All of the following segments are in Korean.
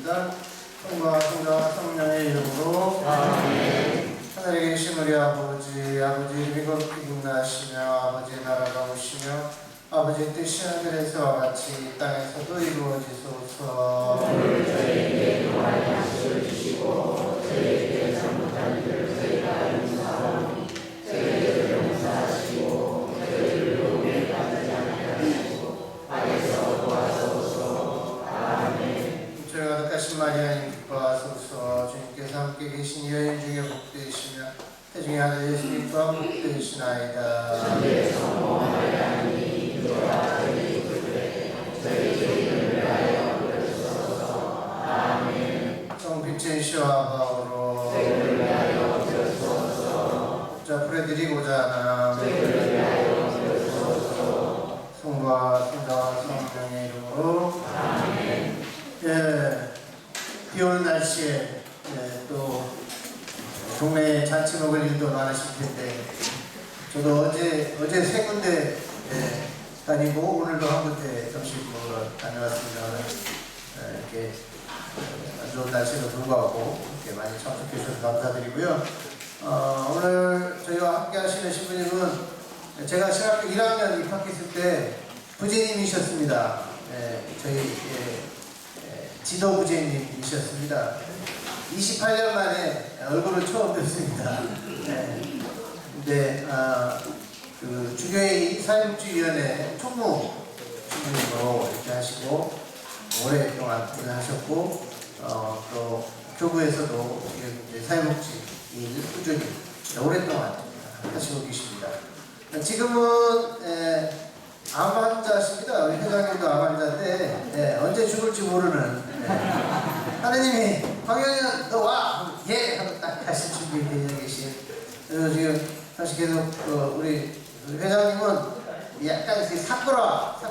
기도드립니다. 성부와 성자와 성령의 이름으로 아멘. 하늘에 계신 우리 아버지, 아버지 이름이 거룩히 빛나시며 아버지의 나라가 오시며 아버지의 뜻이 하늘에서와 같이 이 땅에서도 이루어지소서. 오늘 저희에게 용할 양식을 주시고 저희에게 잘못한 일을 저희가 용서하오니 저희를 용서하시고 저희를 유혹에 빠지지 않게 하시고 악에서 도와주소서. 아멘. 주여 가득하신 마리아님 기뻐하소서. 주님께서 함께 계신 여인 중에 복되시며 태중의 아들 예수님 또한 복되시나이다. 주의 성모 마리아님 인도와 저희 그들에게 저희 죄인을 위하여 부르소서. 아멘. 성빛의 시와 바오로 저희를 위하여 부르소서. 자 부려드리고자 하나 저희를 위하여 부르소서. 성부와 성자와 성령의 이름으로 아멘. 예, 비 오는 날씨에 또 동네에 잔치 먹을 일도 많으실 텐데 저도 어제 세 군데 다니고 오늘도 한 군데 점심 먹으러 다녀왔습니다. 이렇게 안 좋은 날씨에도 불구하고 이렇게 많이 참석해 주셔서 감사드리고요. 오늘 저희와 함께 하시는 신부님은 제가 신학교 1학년 입학했을 때 부제님이셨습니다. 저희 지도 부제님이셨습니다. 28년 만에 얼굴을 처음 뵙습니다. 근데 그 주교회 사회복지위원회 총무님으로 이렇게 하시고 오랫동안 일을 하셨고 또 교구에서도 이제 사회복지 일 꾸준히 오랫동안 하시고 계십니다. 지금은 암 환자십니다. 우리 회장님도 암 환자인데 언제 죽을지 모르는 하느님이 광영이는 너 와! 예! 하고 딱 하실 준비되어 계신. 그래서 지금 사실 계속 우리 회장님은 약간 사쿠라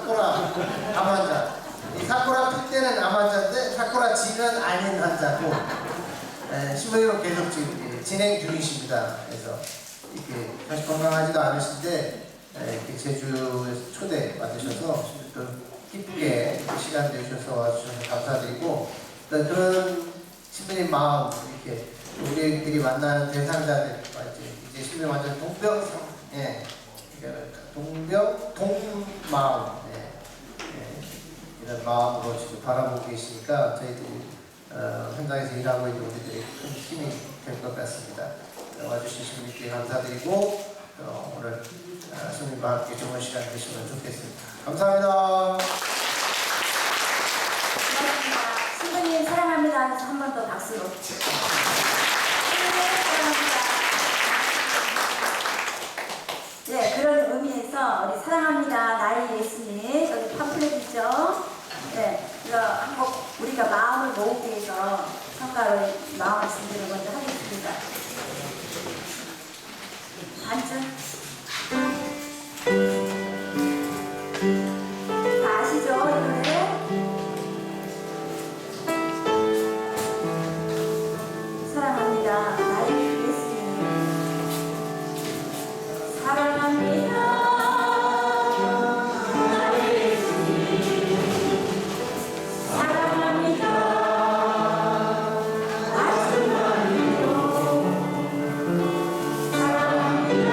암 환자. 이 사쿠라 필 때는 암 환자인데 사쿠라 지는 아닌 환자고 신부님은 계속 지금 진행 중이십니다. 그래서 이렇게 사실 건강하지도 않으신데 이렇게 제주에서 초대 받으셔서 또 기쁘게 시간 내주셔서 와주셔서 감사드리고 그런 신부님 마음 이렇게 우리들이 만나는 대상자들 이제 신부님 완전 동마음 이런 마음으로 지금 바라보고 계시니까 저희들이 현장에서 일하고 있는 우리들이 큰 힘이 될 것 같습니다. 와주신 신부님께 감사드리고 오늘 신부님과 함께 좋은 시간 되시면 좋겠습니다. 감사합니다. 신부님 사랑합니다 해서 한 번 더 박수로. 네, 그런 의미에서 우리 사랑합니다 나의 예수님 여기 팜플렛 있죠? 네, 이거 한곡 우리가 마음을 모으기 위해서 성가로 마음 말씀드리는 먼저 하겠습니다. 반쯤 다 아시죠? 이 노래? 사랑합니다 나의 예수님. 사랑합니다 나의 예수님. 사랑합니다 말씀만으로. 사랑합니다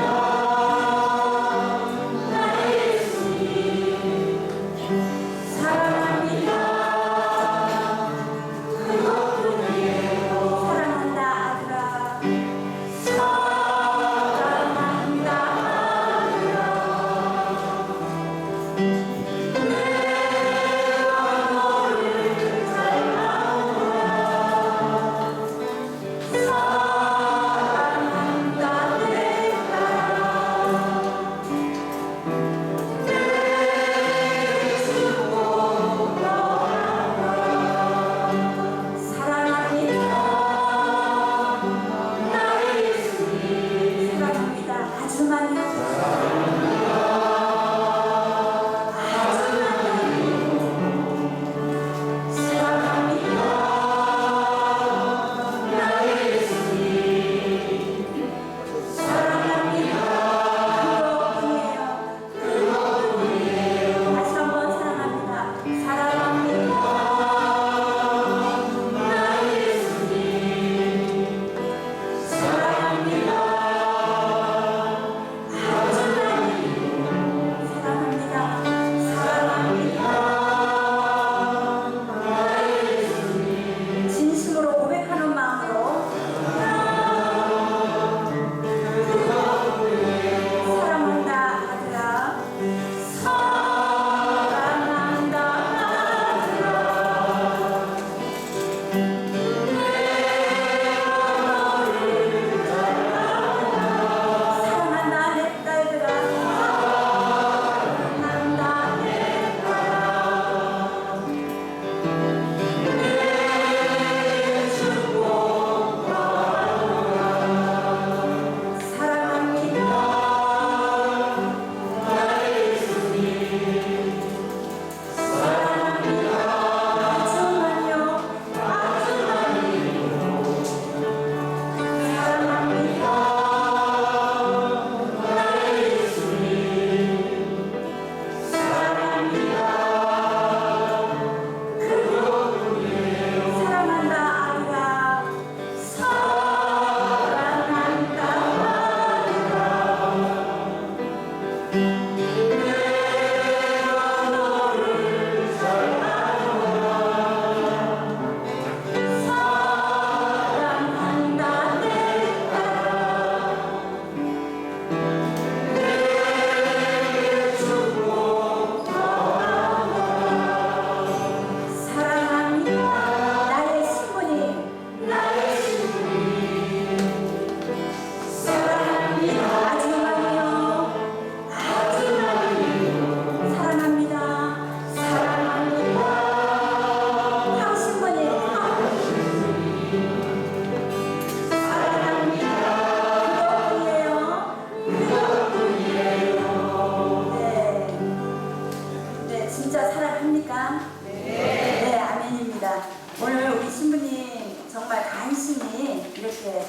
오늘 우리 신부님 정말 간신히 이렇게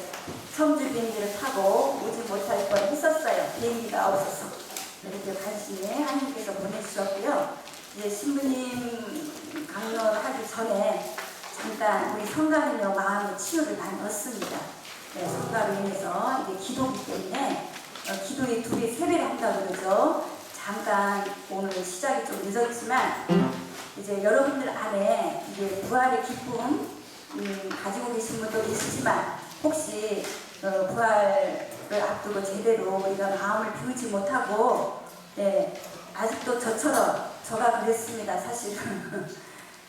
청주 비행기를 타고 오지 못할 뻔 했었어요. 비행기가 없어서. 이렇게 간신히 하나님께서 보내주셨고요. 이제 신부님 강론하기 전에 잠깐 우리 성가는요 마음의 치유를 많이 얻습니다. 네, 성가로 인해서 이게 기도기 때문에 기도에 2배, 3배를 한다고 그러죠. 잠깐 오늘 시작이 좀 늦었지만 이제 여러분들 안에 이제 부활의 기쁨 가지고 계신 분도 계시지만 혹시 부활을 앞두고 제대로 우리가 마음을 비우지 못하고 네, 아직도 저가 그랬습니다 사실은.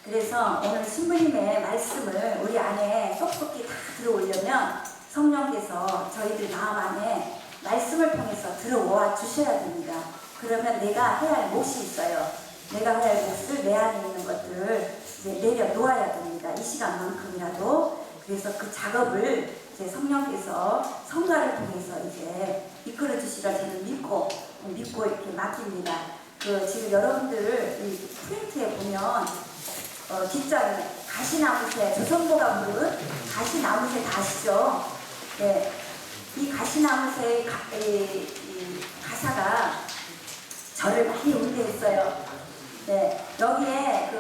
그래서 오늘 신부님의 말씀을 우리 안에 쏙쏙히 다 들어오려면 성령께서 저희들 마음 안에 말씀을 통해서 들어와 주셔야 됩니다. 그러면 내가 해야 할 몫이 있어요. 내가 해야 할 몫을 내 안에 있는 것들을 이제 내려놓아야 됩니다. 이 시간만큼이라도. 그래서 그 작업을 이제 성령께서 성가를 통해서 이제 이끌어 주시라 저는 믿고 이렇게 맡깁니다. 지금 여러분들 이 프린트에 보면 뒷장에 가시나무새, 조선모가 부른 가시나무새 다 아시죠? 네, 이 가시나무새의 가사가 저를 많이 울게했어요. 네, 여기에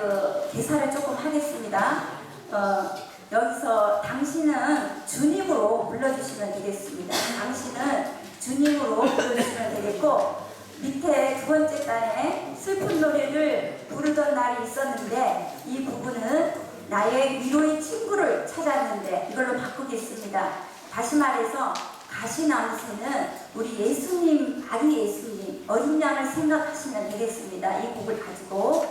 개사를 조금 하겠습니다. 여기서 당신은 주님으로 불러주시면 되겠습니다. 당신은 주님으로 불러주시면 되겠고, 밑에 2번째 단에 슬픈 노래를 부르던 날이 있었는데 이 부분은 나의 위로의 친구를 찾았는데 이걸로 바꾸겠습니다. 다시 말해서 가시나무새는 우리 예수님, 아기 예수님, 어린 양을 생각하시면 되겠습니다. 이 곡을 가지고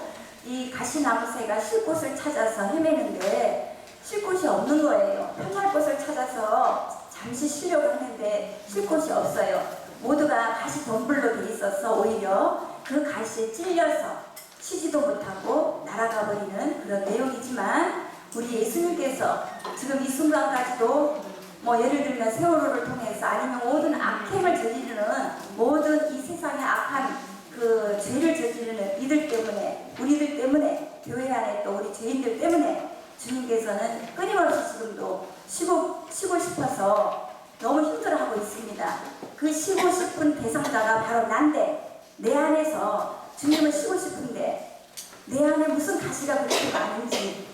이 가시나무새가 쉴 곳을 찾아서 헤매는데 쉴 곳이 없는 거예요. 편할 곳을 찾아서 잠시 쉬려고 했는데 쉴 곳이 없어요. 모두가 가시 덤불로 돼 있어서 오히려 그 가시에 찔려서 쉬지도 못하고 날아가 버리는 그런 내용이지만 우리 예수님께서 지금 이 순간까지도 예를 들면 세월호를 통해서 아니면 모든 악행을 저지르는 모든 이 세상의 악한 그 죄를 저지르는 이들 때문에 우리들 때문에 교회 안에 또 우리 죄인들 때문에 주님께서는 끊임없이 지금도 쉬고 싶어서 너무 힘들어하고 있습니다. 그 쉬고 싶은 대상자가 바로 난데 내 안에서 주님은 쉬고 싶은데 내 안에 무슨 가시가 그렇게 많은지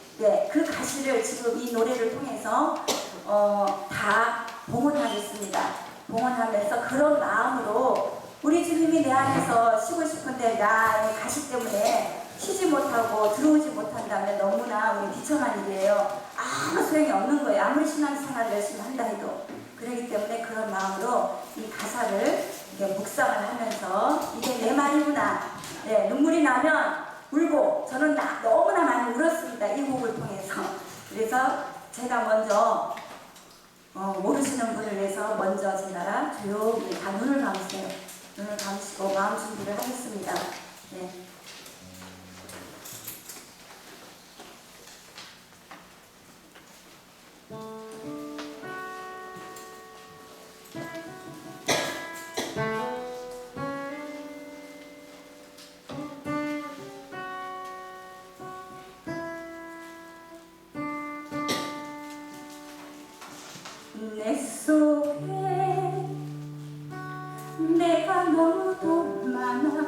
그 가시를 지금 이 노래를 통해서 다 봉헌하겠습니다. 봉헌하면서 그런 마음으로 우리 주님이 내 안에서 쉬고 싶은데 나의 가시 때문에 쉬지 못하고 들어오지 못한다면 너무나 우리 비참한 일이에요. 아무 소용이 없는 거예요. 아무리 신앙생활을 열심히 한다 해도. 그렇기 때문에 그런 마음으로 이 가사를 묵상을 하면서 이게 내 말이구나. 눈물이 나면 울고 저는 너무나 많이 울었습니다. 이 곡을 통해서. 그래서 제가 먼저 모르시는 분을 위해서 먼저 제가 조용히 다 눈을 감으세요. 눈을 감으시고 마음 준비를 하겠습니다. 네. 내 속에 내가 너무도 많아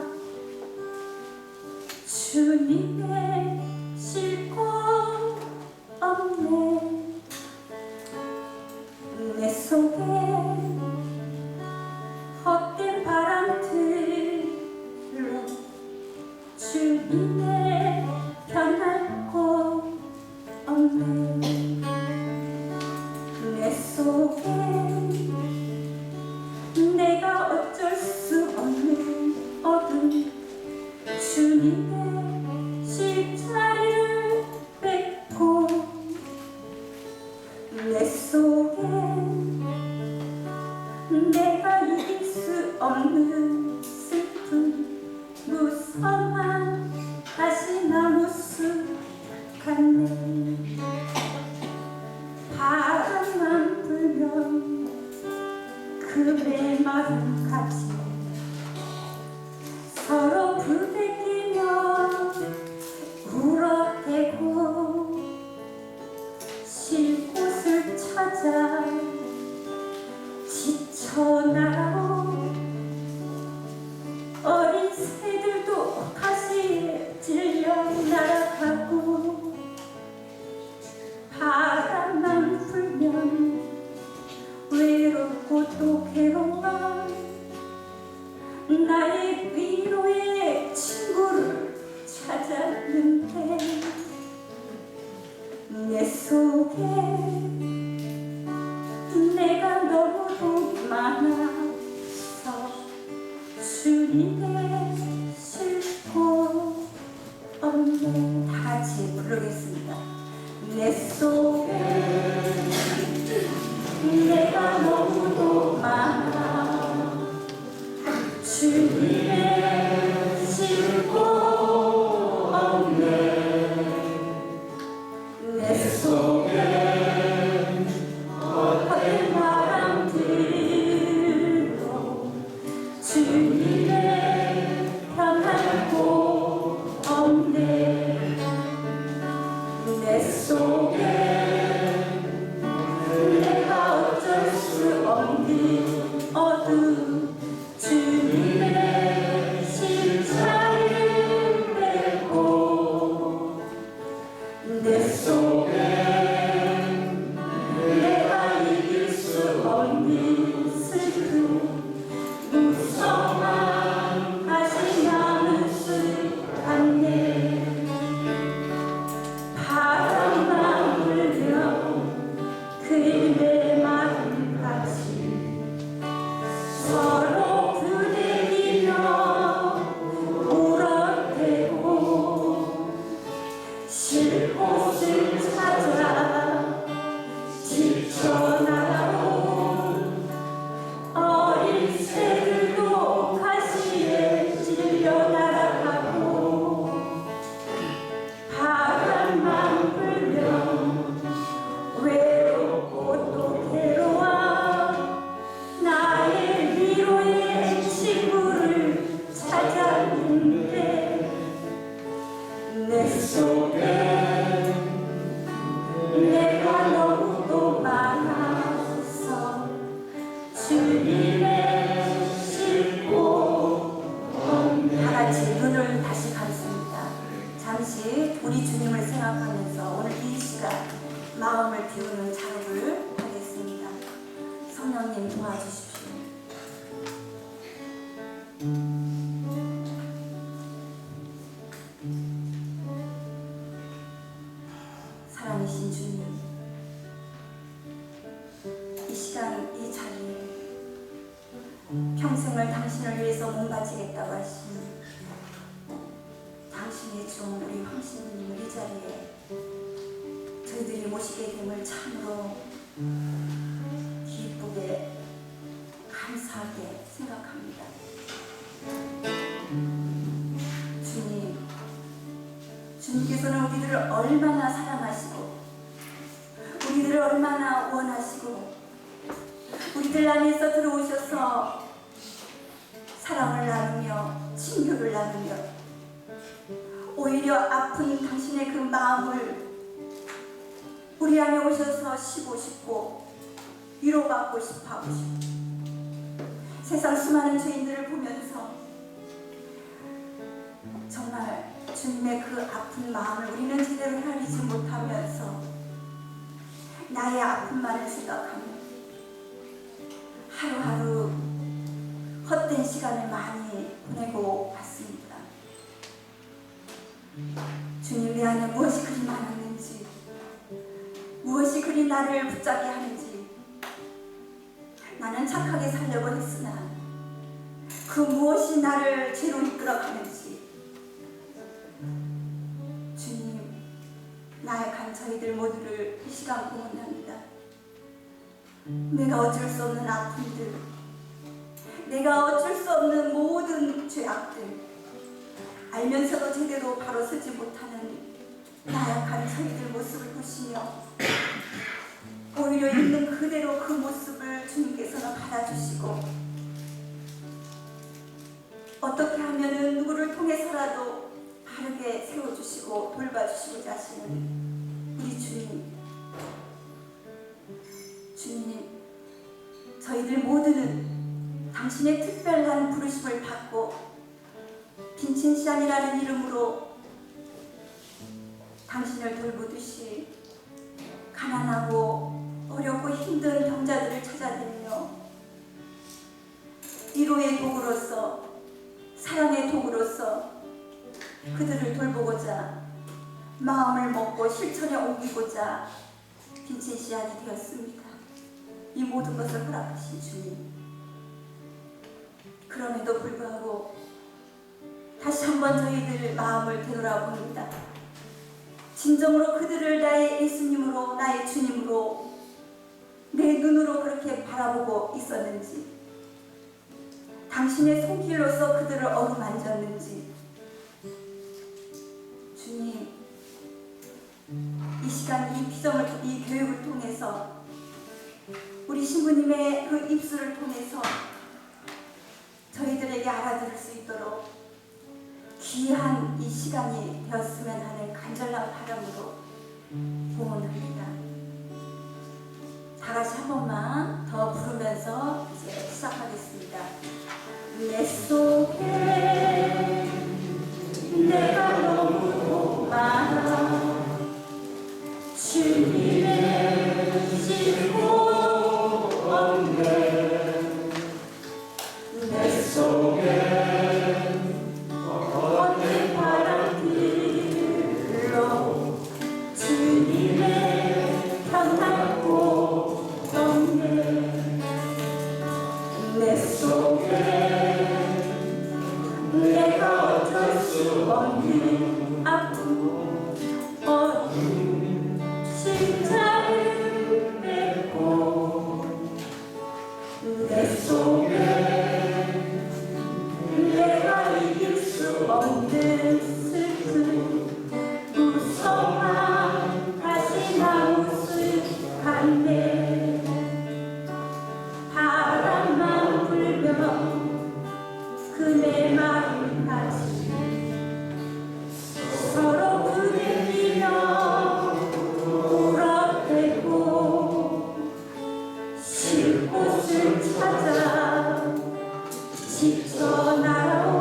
주님의 쉴 곳 없네. 내 속에 헛된 바람들로 주님의 편할 곳 없네. 내 속에 내가 어쩔 수 없는 어둠 주님의 실자리를 뺏고 내 속에 내가 이길 수 없는 슬픔 무성한 가시나무 숲 같네. 바람만 불면 그 메마른 가지 서로 부대끼며 울어대고 바람만 불면 외롭고 또 괴로워 나의 위로의 친구를 찾았는데 내 속에 내가 너무도 많아서 주님의 싫고 없네. 다 같이 부르겠습니다. 내 속에 내가 너무도 많아 주님의 싫고 없네. 내 속에 헛된 바람들로 주님의 편한 곳 없네. 내 속에 내가 어쩔 수 없는 어둠 주님의 십자를 메고 내 속에 내가 이길 수 없는 슬픔 무서워 다시 남은 순간에 바람만 불면 그대 마음같이 서로 부대끼며 울어대고 쉴 곳을 찾아 지쳐나온 어린 새들도 가시에 찔려 날아가고 바람만 불면 외롭고 또 괴로워 나의 위로의 친구를 찾았는데 내 속에 내가 너무도 많아서 주님의 싫고 없네. 다 같이 눈을 다시 감습니다. 잠시 우리 주님을 생각하면서 오늘 이 시간 마음을 비우는 작업을 하겠습니다. 성령님 도와주십시오. 사랑이신 주님, 이 시간 이 자리에 평생을 당신을 위해서 몸바치겠다고 하신 당신의 종 우리 황신님을 이 자리에 저희들이 모시게 됨을 참으로 기쁘게 감사하게 생각합니다. 주님, 주님께서는 우리들을 얼마나 사랑하시고 우리들을 얼마나 원하시고 우리들 안에서 들어오셔서 사랑을 나누며 친교를 나누며 오히려 아픈 당신의 그 마음을 우리 안에 오셔서 쉬고 싶고 위로받고 싶어 하고 싶고 세상 수많은 죄인들을 보면서 정말 주님의 그 아픈 마음을 우리는 제대로 헤아리지 못하면서 나의 아픔만을 생각하며 하루하루 헛된 시간을 많이 보내고 갔습니다. 주님 내 안에 무엇이 그리 많았는지 무엇이 그리 나를 붙잡게 하는지 나는 착하게 살려고 했으나 그 무엇이 나를 죄로 이끌어가는지 주님 나약한 저희들 모두를 이 시간 공헌합니다. 내가 어쩔 수 없는 아픔들 내가 어쩔 수 없는 모든 죄악들 알면서도 제대로 바로 서지 못하는 나약한 저희들 모습을 보시며 오히려 있는 그대로 그 모습을 주님께서는 받아주시고 어떻게 하면 누구를 통해서라도 바르게 세워주시고 돌봐주시고자 하시는 우리 주님. 주님, 저희들 모두는 당신의 특별한 부르심을 받고 빈첸시안이라는 이름으로 당신을 돌보듯이 가난하고 어렵고 힘든 병자들을 찾아다니며 위로의 도구로서 사랑의 도구로서 그들을 돌보고자 마음을 먹고 실천에 옮기고자 빈친 시간이 되었습니다. 이 모든 것을 허락하신 주님, 그럼에도 불구하고 다시 한번 저희들 마음을 되돌아봅니다. 진정으로 그들을 나의 예수님으로, 나의 주님으로 내 눈으로 그렇게 바라보고 있었는지, 당신의 손길로서 그들을 어루만졌는지, 주님, 이 시간, 이 피정을, 이 교육을 통해서 우리 신부님의 그 입술을 통해서 저희들에게 알아들을 수 있도록 귀한 이 시간이 되었으면 하는 간절한 바람으로 봉헌합니다. 다 같이 한 번만 더 부르면서 이제 시작하겠습니다. 내 속에 내가 너무 많아 주님의 싣고 없네. 내 속에 어떤 바람들로 주님의 평안고 없네. 내 속에 내가 어쩔 수 없는 아픔 어둠 십자를 맺고 내 속에 내가 이길 수 없는 슬픔 무서워 다시 나무수간네. 바람만 불면 그네 마음까지 서로 부대끼며 울어대고 쉴 곳을 찾아 지쳐 날아온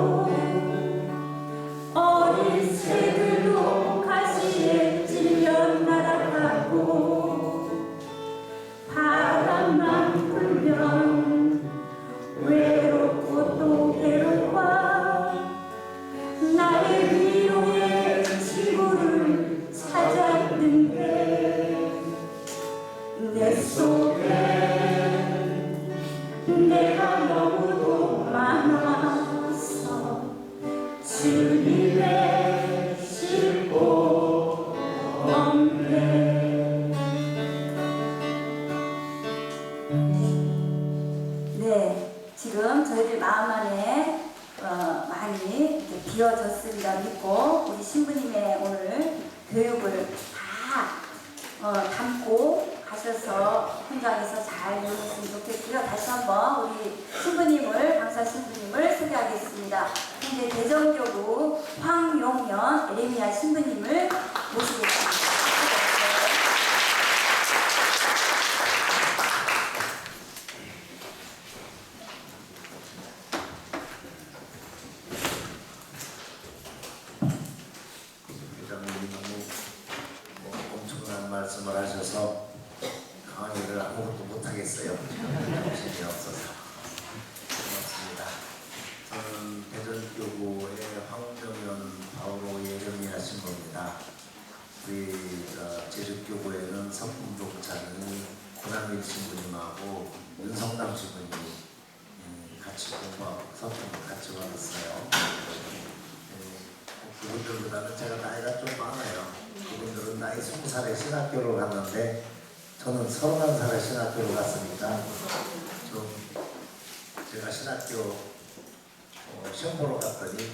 어린 새들도 가시에 찔려 날아가고 바람만 불면 외롭고 또 괴로워 나의 위로의 친구를 찾았는데 내 속에 내가 너무도 많아서 주님의 싣고 없네. 네, 지금 저희들 마음 안에 많이 이렇게 비워졌습니다. 믿고 우리 신부님의 오늘 교육을 다 담고 가셔서 현장에서 잘 이용했으면 좋겠고요. 다시 한번 우리 신부님을, 강사 신부님을 소개하겠습니다. 현재 대전교구 황용연 에레미야 신부님을 모시겠습니다. 회장님이 너무 엄청난 말씀을 하셔서 강의를 아무것도 못하겠어요. 정신이 없어서. 고맙습니다. 저는 대전교구의 황정연 바오로 예령이야 신부입니다. 우리 제주교구에는 석궁종차는 고남일 신부님하고 윤성남 신부님이 같이 공부하고 석궁을 같이 받았어요. 그분들보다는 제가 나이가 좀 많아요. 그분들은 나이 20살에 신학교를 갔는데 저는 31살에 신학교를 갔으니까 좀 제가 신학교 시험 보러 갔더니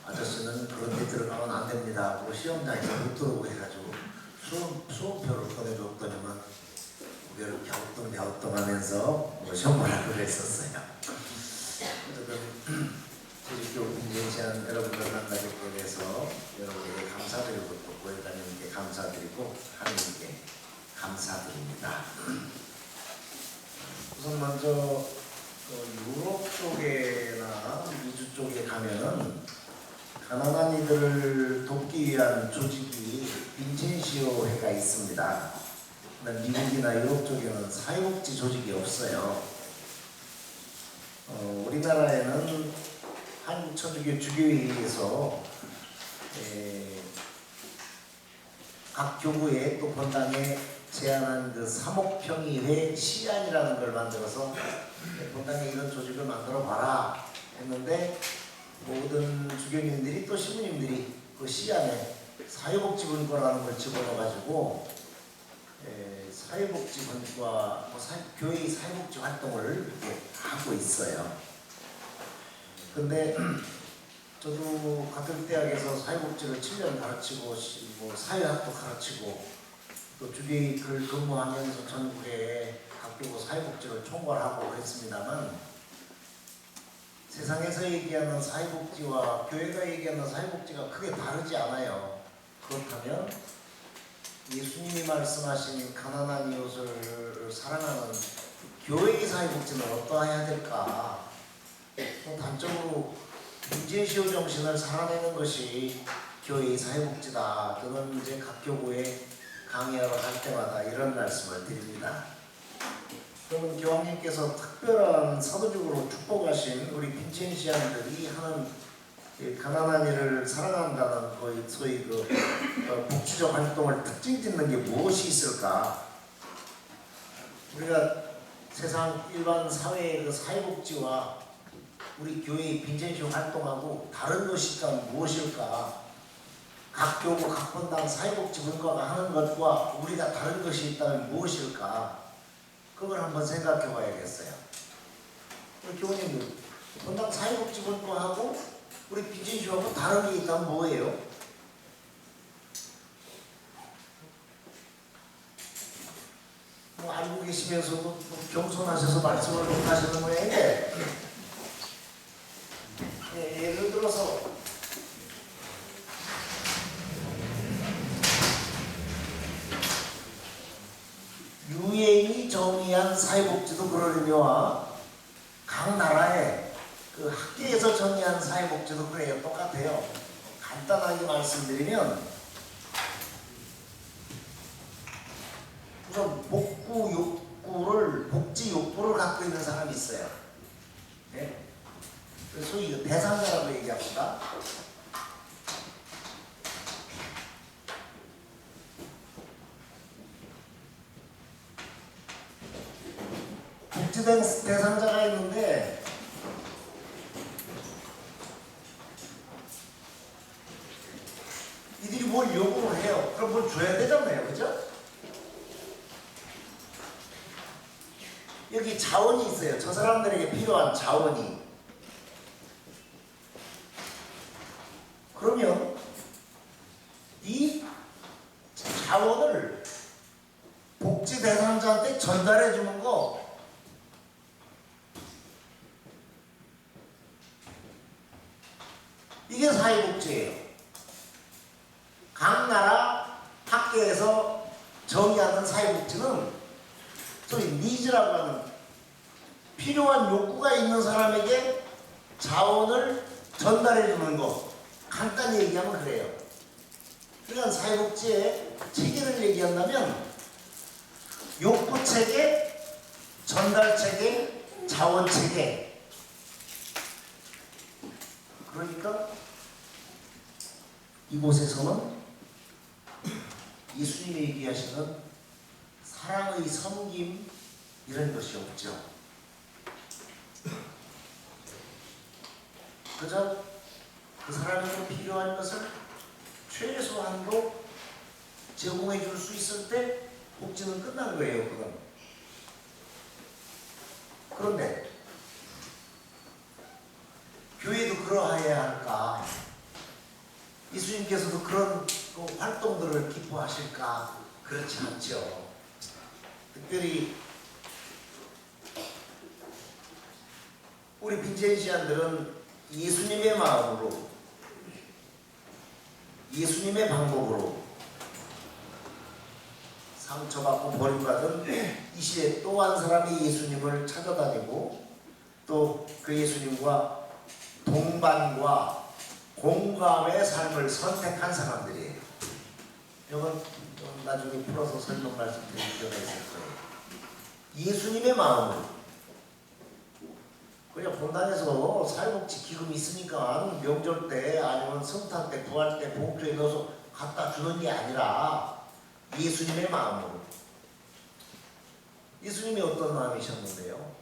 아저씨는 그런 데 들어가면 안 됩니다 하고 시험장에 못 들어오고 해가지고 수험표를 꺼내줬더니만 고개를 갸우뚱갸우뚱 하면서 시험을 하기로 했었어요. 어쨌든 제주교구 인증시한 여러분들 만나게 돼서 여러분에게 감사드리고 또 고회장님께 감사드리고 하나님께 감사드립니다. 우선 먼저 유럽 쪽에나 미주 쪽에 가면은 가난한 이들을 돕기 위한 조직이 빈첸시오회가 있습니다. 미국이나 유럽 쪽에는 사회복지 조직이 없어요. 우리나라에는 한국천주교 주교회에서 각 교구에 또 본당에 제안한 그 사목평의회 시안이라는 걸 만들어서 본당에 이런 조직을 만들어 봐라 했는데, 모든 주교님들이 또 신부님들이 그 시안에 사회복지분과라는 걸 집어넣어가지고 사회복지분과 교회의 사회복지 활동을 이렇게 하고 있어요. 근데 저도 같은 대학에서 사회복지를 7년 가르치고 사회학도 가르치고 또 주교의 근무하면서 전국에 각 교구 사회복지를 총괄하고 그랬습니다만, 세상에서 얘기하는 사회복지와 교회가 얘기하는 사회복지가 크게 다르지 않아요. 그렇다면 예수님이 말씀하신 가난한 이웃을 사랑하는 교회의 사회복지는 어떠해야 될까? 단적으로 빈첸시오 정신을 살아내는 것이 교회의 사회복지다. 저는 이제 각 교구에 강의하러 갈 때마다 이런 말씀을 드립니다. 그러면 교황님께서 특별한 사도적으로 축복하신 우리 빈첸시안들이 하는 가난한 이를 사랑한다는 소위 복지적 활동을 특징 짓는 게 무엇이 있을까? 우리가 세상 일반 사회의 그 사회복지와 우리 교회의 빈첸시오 활동하고 다른 것이 있다면 무엇일까? 각 교구 각 본당 사회복지 분과가 하는 것과 우리가 다른 것이 있다면 무엇일까? 그걸 한번 생각해 봐야겠어요. 우리 교우님들, 본당 사회복지분과하고 우리 빈첸시오하고 다른 게 있다면 뭐예요? 알고 계시면서도 겸손하셔서 말씀을 못 하시는 모양인데, 예를 들어서 유엔이 정의한 사회복지도 그러려니와 각 나라의 그 학계에서 정의한 사회복지도 그래요. 똑같아요. 간단하게 말씀드리면, 우선 복지 욕구를 갖고 있는 사람이 있어요. 네? 소위 대상자라고 얘기합시다. 복지된 대상자가 있는데, 이들이 뭘 요구를 해요. 그럼 뭘 줘야 되잖아요. 그죠? 여기 자원이 있어요. 저 사람들에게 필요한 자원이. 그러면 이 자원을 복지 대상자한테 전달해 주는 거, 이게 사회복지예요. 각 나라 학계에서 정의하는 사회복지는 소위 니즈라고 하는 필요한 욕구가 있는 사람에게 자원을 전달해 주는 거, 간단히 얘기하면 그래요. 그러니까 사회복지의 체계를 얘기한다면 욕구 체계, 전달 체계, 자원 체계. 그러니까 이곳에서는 예수님이 얘기하시는 사랑의 섬김 이런 것이 없죠. 그저 그 사람에게 필요한 것을 최소한도 제공해 줄 수 있을 때 복지는 끝난 거예요. 그건. 그런데 교회도 그러해야 할까? 예수님께서도 그런 활동들을 기뻐하실까? 그렇지 않죠. 특별히 우리 빈첸시안들은 예수님의 마음으로, 예수님의 방법으로 상처받고 버림받은 이 시대 또 한 사람이 예수님을 찾아다니고 또 그 예수님과 동반과 공감의 삶을 선택한 사람들이에요. 이건 좀 나중에 풀어서 설명 말씀드릴 필요가 있을 거예요. 예수님의 마음을 그냥 본당에서 사회복지 기금이 있으니까 명절 때 아니면 성탄 때 부활 때 봉투에 넣어서 갖다 주는 게 아니라 예수님의 마음으로. 예수님이 어떤 마음이셨는데요?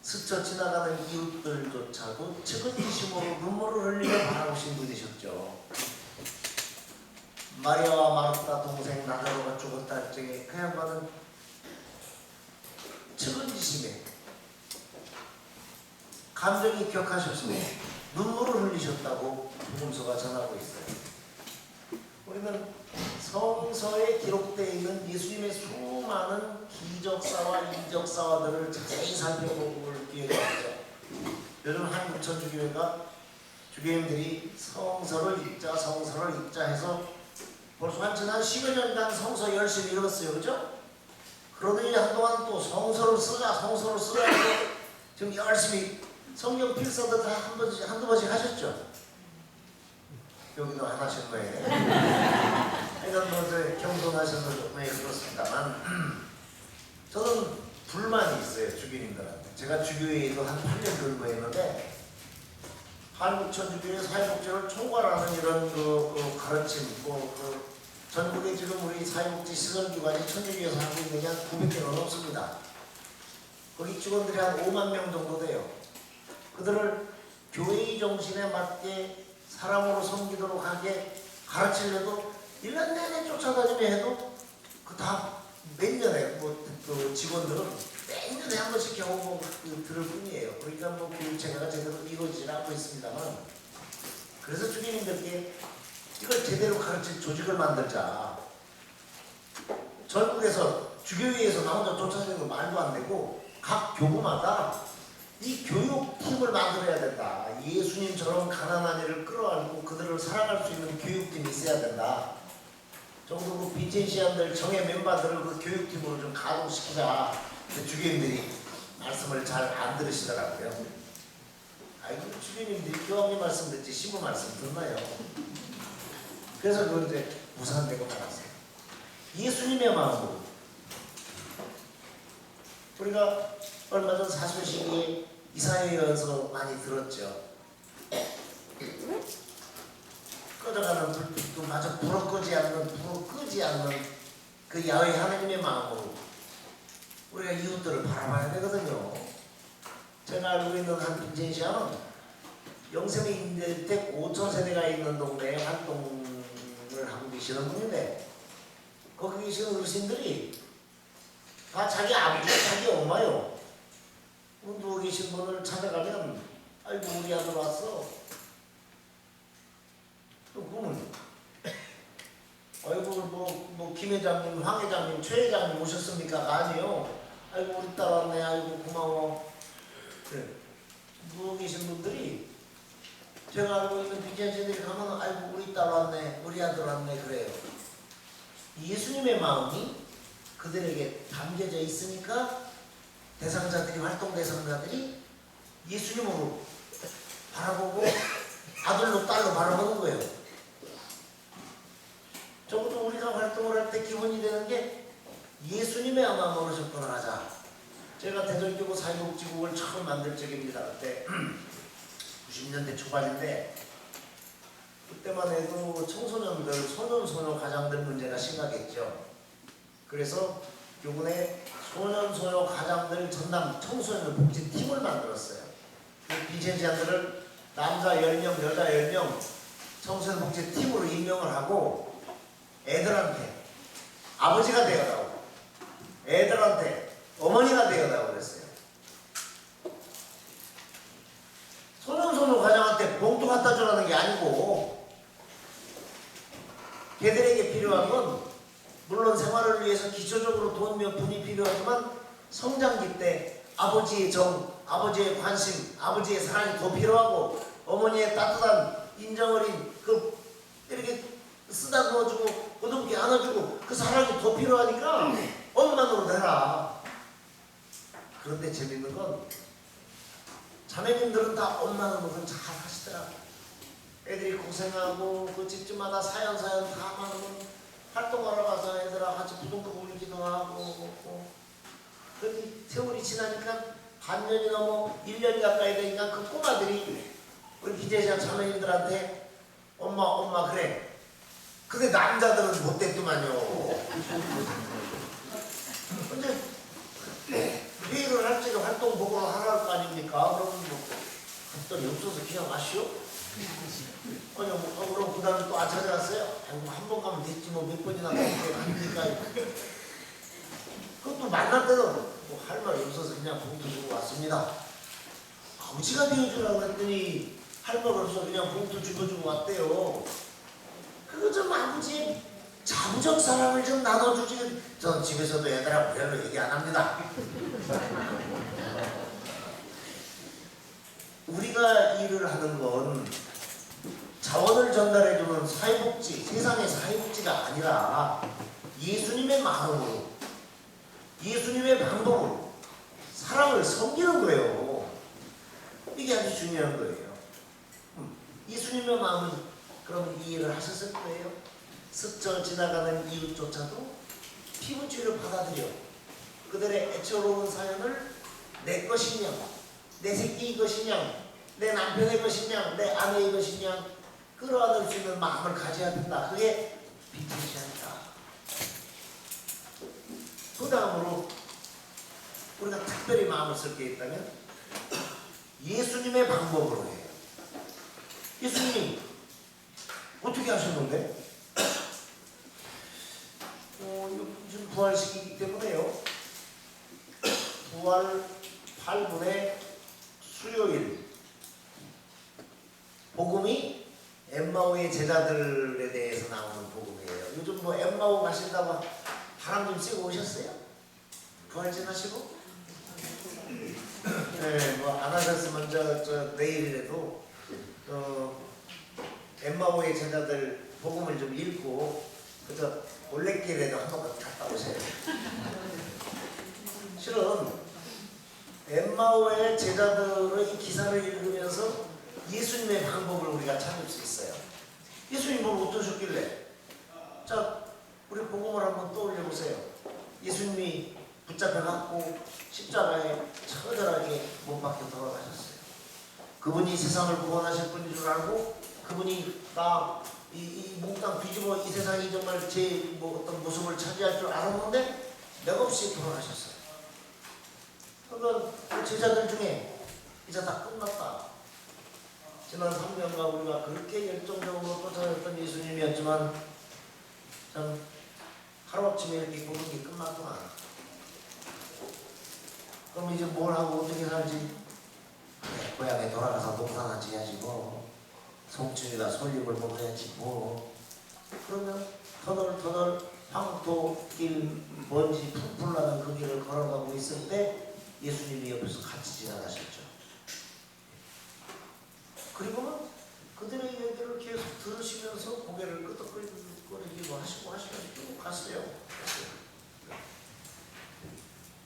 스쳐 지나가는 이웃들조차도 측은지심으로 눈물을 흘리며 바라보신 분이셨죠. 마리아와 마르타 동생 나자로가 죽었다 할 적에 그 양반은 측은지심에 감정이 격하셨으며 눈물을 흘리셨다고 복음서가 전하고 있어요. 우리는 성서에 기록되어 있는 예수님의 수많은 기적사와 이적사화들을 자세히 살펴볼 기회가 있죠. 요즘 한국천주교회가 주교님들이 성서를 읽자 해서 벌써 한 지난 10여 년간 성서 열심히 읽었어요. 그죠? 그러더니 한동안 또 성서를 쓰자 해서 지금 열심히 성경 필사도 다 한두 번씩 하셨죠? 여기도 안 하신 거예요. 이건 뭐 겸손하셔서 그렇습니다만 저는 불만이 있어요. 주교님들한테. 제가 주교회에도 한 8년 정도 했는데 한국천주교회 사회복지를 총괄하는 이런 그 가르침 전국에 지금 우리 사회복지 시설기관이 천주교에서 하고 있는 게 한 900개가 넘습니다. 거기 직원들이 한 5만 명 정도 돼요. 그들을 교회의 정신에 맞게 사람으로 섬기도록 하게 가르치려도 1년 내내 쫓아다니며 해도 그 다 몇 년에 그 직원들은 몇 년에 한 번씩 경험 들을 뿐이에요. 그러니까 뭐 교육체계가 제대로 이루어지지 않고 있습니다만 그래서 주교님들께 이걸 제대로 가르칠 조직을 만들자. 전국에서 주교회에서 나 혼자 쫓아다니는 거 말도 안 되고 각 교구마다 이 교육팀을 만들어야 된다. 예수님처럼 가난한 이를 끌어안고 그들을 살아갈 수 있는 교육팀이 있어야 된다. 정도 그 빈첸시안들 정예 멤버들을 그 교육팀으로 좀 가동시키자. 주교님들이 말씀을 잘 안 들으시더라고요. 아이고 주교님들이 교황님 말씀 듣지 신부 말씀 듣나요? 그래서 그걸 이제 무산되고 말았어요. 예수님의 마음으로 우리가 얼마 전 사순시기에 이사야에서 많이 들었죠. 꺼져가는 불빛도 마저 불어 끄지 않는 그 야훼 하나님의 마음으로 우리가 이웃들을 바라봐야 되거든요. 제가 알고 있는 한 빈첸시아는 영세대 임대주택 5,000세대가 있는 동네에 활동을 하고 계시는 분인데 거기 계시는 어르신들이 다 자기 아버지, 자기 엄마요. 누워 계신 분을 찾아가면 아이고 우리 아들 왔어. 또 그러면 아이고 뭐 김 회장님, 황 회장님, 최 회장님 오셨습니까? 아니요. 아이고 우리 딸 왔네. 아이고 고마워. 그래. 누워 계신 분들이 제가 알고 있는 빈첸시들이 가면 아이고 우리 딸 왔네. 우리 아들 왔네. 그래요. 예수님의 마음이 그들에게 담겨져 있으니까 대상자들이 활동 대상자들이 예수님으로 바라보고 아들로 딸로 바라보는 거예요. 적어도 우리가 활동을 할 때 기본이 되는 게 예수님의 마음으로 접근을 하자. 제가 대전교구 사회복지국을 처음 만들 적입니다. 그때 90년대 초반인데 그때만 해도 청소년들, 소년 가장들 문제가 심각했죠. 그래서 교군에 소년 가장들 전담 청소년 복지팀을 만들었어요. 그 빈첸시안들을 남자 10명, 여자 10명 청소년 복지팀으로 임명을 하고 애들한테 아버지가 되어라고, 애들한테 어머니가 되어라고 그랬어요. 소년 가장한테 봉투 갖다 주라는 게 아니고 걔들에게 필요한 건 물론 생활을 위해서 기초적으로 돈 몇 푼이 필요하지만 성장기 때 아버지의 정, 아버지의 관심, 아버지의 사랑이 더 필요하고 어머니의 따뜻한 인정어린 그 이렇게 쓰다듬어주고 어둡게 안아주고 그 사랑이 더 필요하니까 엄마 노릇 해라. 그런데 재밌는 건 자매님들은 다 엄마 노릇을 잘 하시더라고요. 애들이 고생하고 그 집집마다 사연 다 많으면 활동하러 가서 애들하고 같이 부둥켜 울기도 하고 그런데 세월이 지나니까 반년이 넘어 1년이 가까이 되니까 그 꼬마들이 우리 기재장 자매님들한테 엄마 그래. 근데 남자들은 못됐더만요. 근데 회의를 할 적에 활동 보고를 하라 할 거 아닙니까? 그러면 뭐 갔더니 없어서 그냥 마시오? 아니 그럼 그 다음에 또 찾아갔어요? 아이고 한 번 가면 됐지 뭐 몇 번이나 가면 아닙니까? 그것도 만날 때는 뭐 할 말이 없어서 그냥 봉투 주고 왔습니다. 아버지가 되어주라고 했더니 할 말 없어서 그냥 봉투 주고 왔대요. 그거 좀 아버지의 자부적 사랑을 좀 나눠주지. 전 집에서도 애들하고 별로 얘기 안 합니다. 우리가 일을 하는 건 자원을 전달해주는 사회복지, 세상의 사회복지가 아니라 예수님의 마음으로, 예수님의 방법으로 사람을 섬기는 거예요. 이게 아주 중요한 거예요. 예수님의 마음은 그럼 이해를 하셨을 거예요. 스쳐 지나가는 이웃조차도 피부치유를 받아들여 그들의 애처로운 사연을 내 것이냐, 내 새끼 것이냐, 내 남편의 것이냐, 내 아내의 것이냐 끌어안을 수 있는 마음을 가져야 된다. 그게 비트리시아니다. 그 다음으로 우리가 특별히 마음을 쓸 게 있다면 예수님의 방법으로 해요. 예수님이 어떻게 하셨는데? 요즘 부활식이기 때문에요. 부활 8분의 수요일 복음이 엠마오의 제자들에 대해서 나오는 복음이에요. 요즘 뭐 엠마오 가신다고 바람 좀 쐬고 오셨어요? 부활 지나시고? 네, 뭐 안 하셨으면 저 내일이라도 엠마오의 제자들 복음을 좀 읽고 그저 올레길에도 한번 갔다 오세요. 실은 엠마오의 제자들의 기사를 읽으면서 예수님의 방법을 우리가 찾을 수 있어요. 예수님은 어떠셨길래? 자, 우리 복음을 한번 떠올려 보세요. 예수님이 붙잡혀갖고 십자가에 처절하게 못 박혀 돌아가셨어요. 그분이 세상을 구원하실 분인 줄 알고 그분이 이 몽땅 뒤집어 이 세상이 정말 제 어떤 모습을 차지할 줄 알았는데 맥없이 돌아가셨어요. 그러니까 그 제자들 중에 이제 다 끝났다. 지난 3년간 우리가 그렇게 열정적으로 쫓아냈던 예수님이었지만 참 하루아침에 이렇게 보는 게 끝났구나. 그럼 이제 뭘 하고 어떻게 살지? 고향에 돌아가서 농사나 지어야지 뭐. 송충이가 솔잎을 먹어야지 뭐. 그러면 터덜터덜 황토길 먼지 풀풀 나는 그 길을 걸어가고 있을 때 예수님이 옆에서 같이 지나가셨죠. 그리고는 그들의 얘기를 계속 들으시면서 고개를 끄덕거리기도 하시고 쭉 갔어요.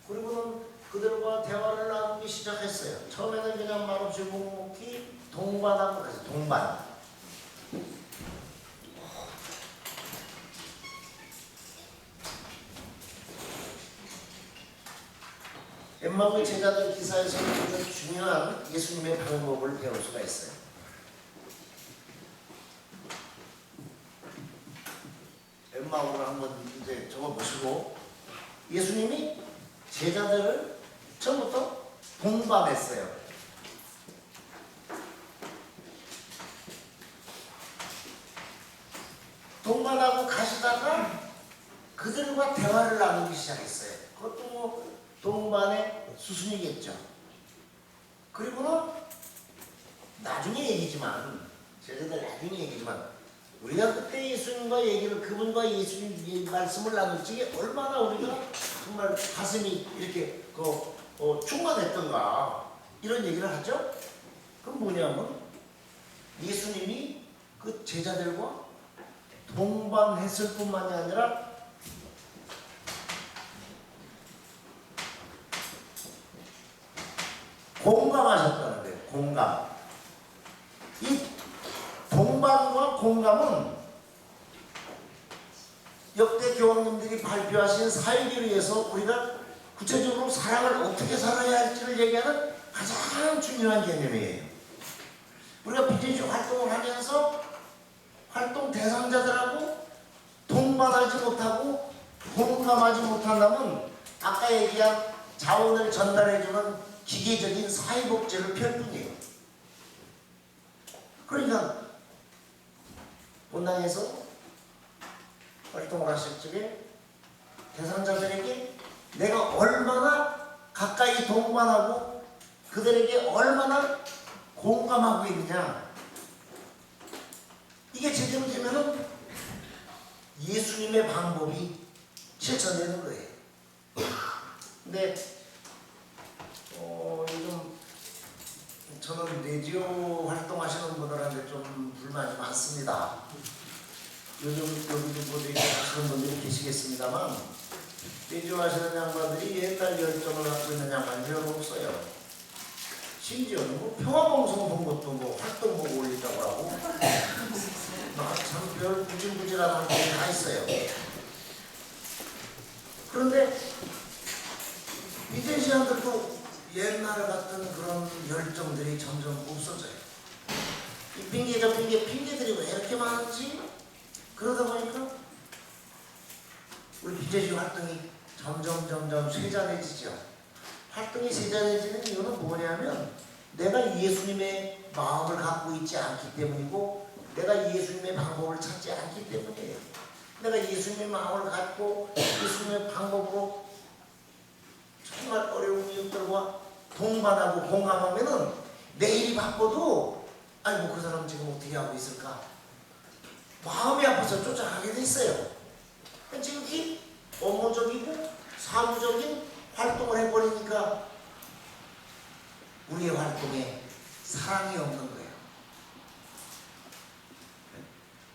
그리고는 그들과 대화를 나누기 시작했어요. 처음에는 그냥 말없이 묵묵히 동반한 거예요. 동반. 엠마오의 제자들 기사에서는 아주 중요한 예수님의 방법을 배울 수가 있어요. 엠마오를 한번 이제 적어보시고 예수님이 제자들을 처음부터 동반했어요. 동반하고 가시다가 그들과 대화를 나누기 시작했어요. 그것도 뭐 동반의 수순이겠죠. 그리고는 나중에 얘기지만 제자들 나중에 얘기지만 우리가 그때 예수님과 얘기를 그분과 예수님 말씀을 나눌 적에 얼마나 우리가 정말 가슴이 이렇게 충만했던가 이런 얘기를 하죠. 그럼 뭐냐면 예수님이 그 제자들과 동반했을 뿐만이 아니라 공감하셨다는 거예요. 공감. 이 공감은 역대 교황님들이 발표하신 사역을 위해서 우리가 구체적으로 사랑을 어떻게 살아야 할지를 얘기하는 가장 중요한 개념이에요. 우리가 비즈니스 활동을 하면서 활동 대상자들하고 동반하지 못하고 공감하지 못한다면 아까 얘기한 자원을 전달해주는 기계적인 사회복제를 펼 뿐이에요. 그러니까 본당에서 활동을 하실 적에 대상자들에게 내가 얼마나 가까이 동반하고 그들에게 얼마나 공감하고 있느냐, 이게 제대로 되면은 예수님의 방법이 실천되는 거예요. 근데 요즘 저는 레지오 활동하시는 분들한테 좀 불만이 많습니다. 요즘 여기도 보도 하시는 분들이 계시겠습니다만 레지오 하시는 양반들이 옛날 열정을 갖고 있는 양반이 별로 없어요. 심지어는 뭐 평화방송 본 것도 뭐 활동 보고 올린다고 하고 참 별 구질구질한 활동이 다 있어요. 그런데 이제 시간들도 옛날 같은 그런 열정들이 점점 없어져요. 이 핑계 저 핑계들이 왜 이렇게 많은지, 그러다 보니까 우리 비제주 활동이 점점 쇠잔해지죠. 활동이 쇠잔해지는 이유는 뭐냐면 내가 예수님의 마음을 갖고 있지 않기 때문이고 내가 예수님의 방법을 찾지 않기 때문이에요. 내가 예수님의 마음을 갖고 예수님의 방법으로 정말 어려운 이웃들과 동반하고 공감하면은 내일이 바빠도 아이고 그 사람 지금 어떻게 하고 있을까 마음이 아파서 쫓아가게 돼 있어요. 지금 이 업무적이고 사무적인 활동을 해버리니까 우리의 활동에 사랑이 없는 거예요.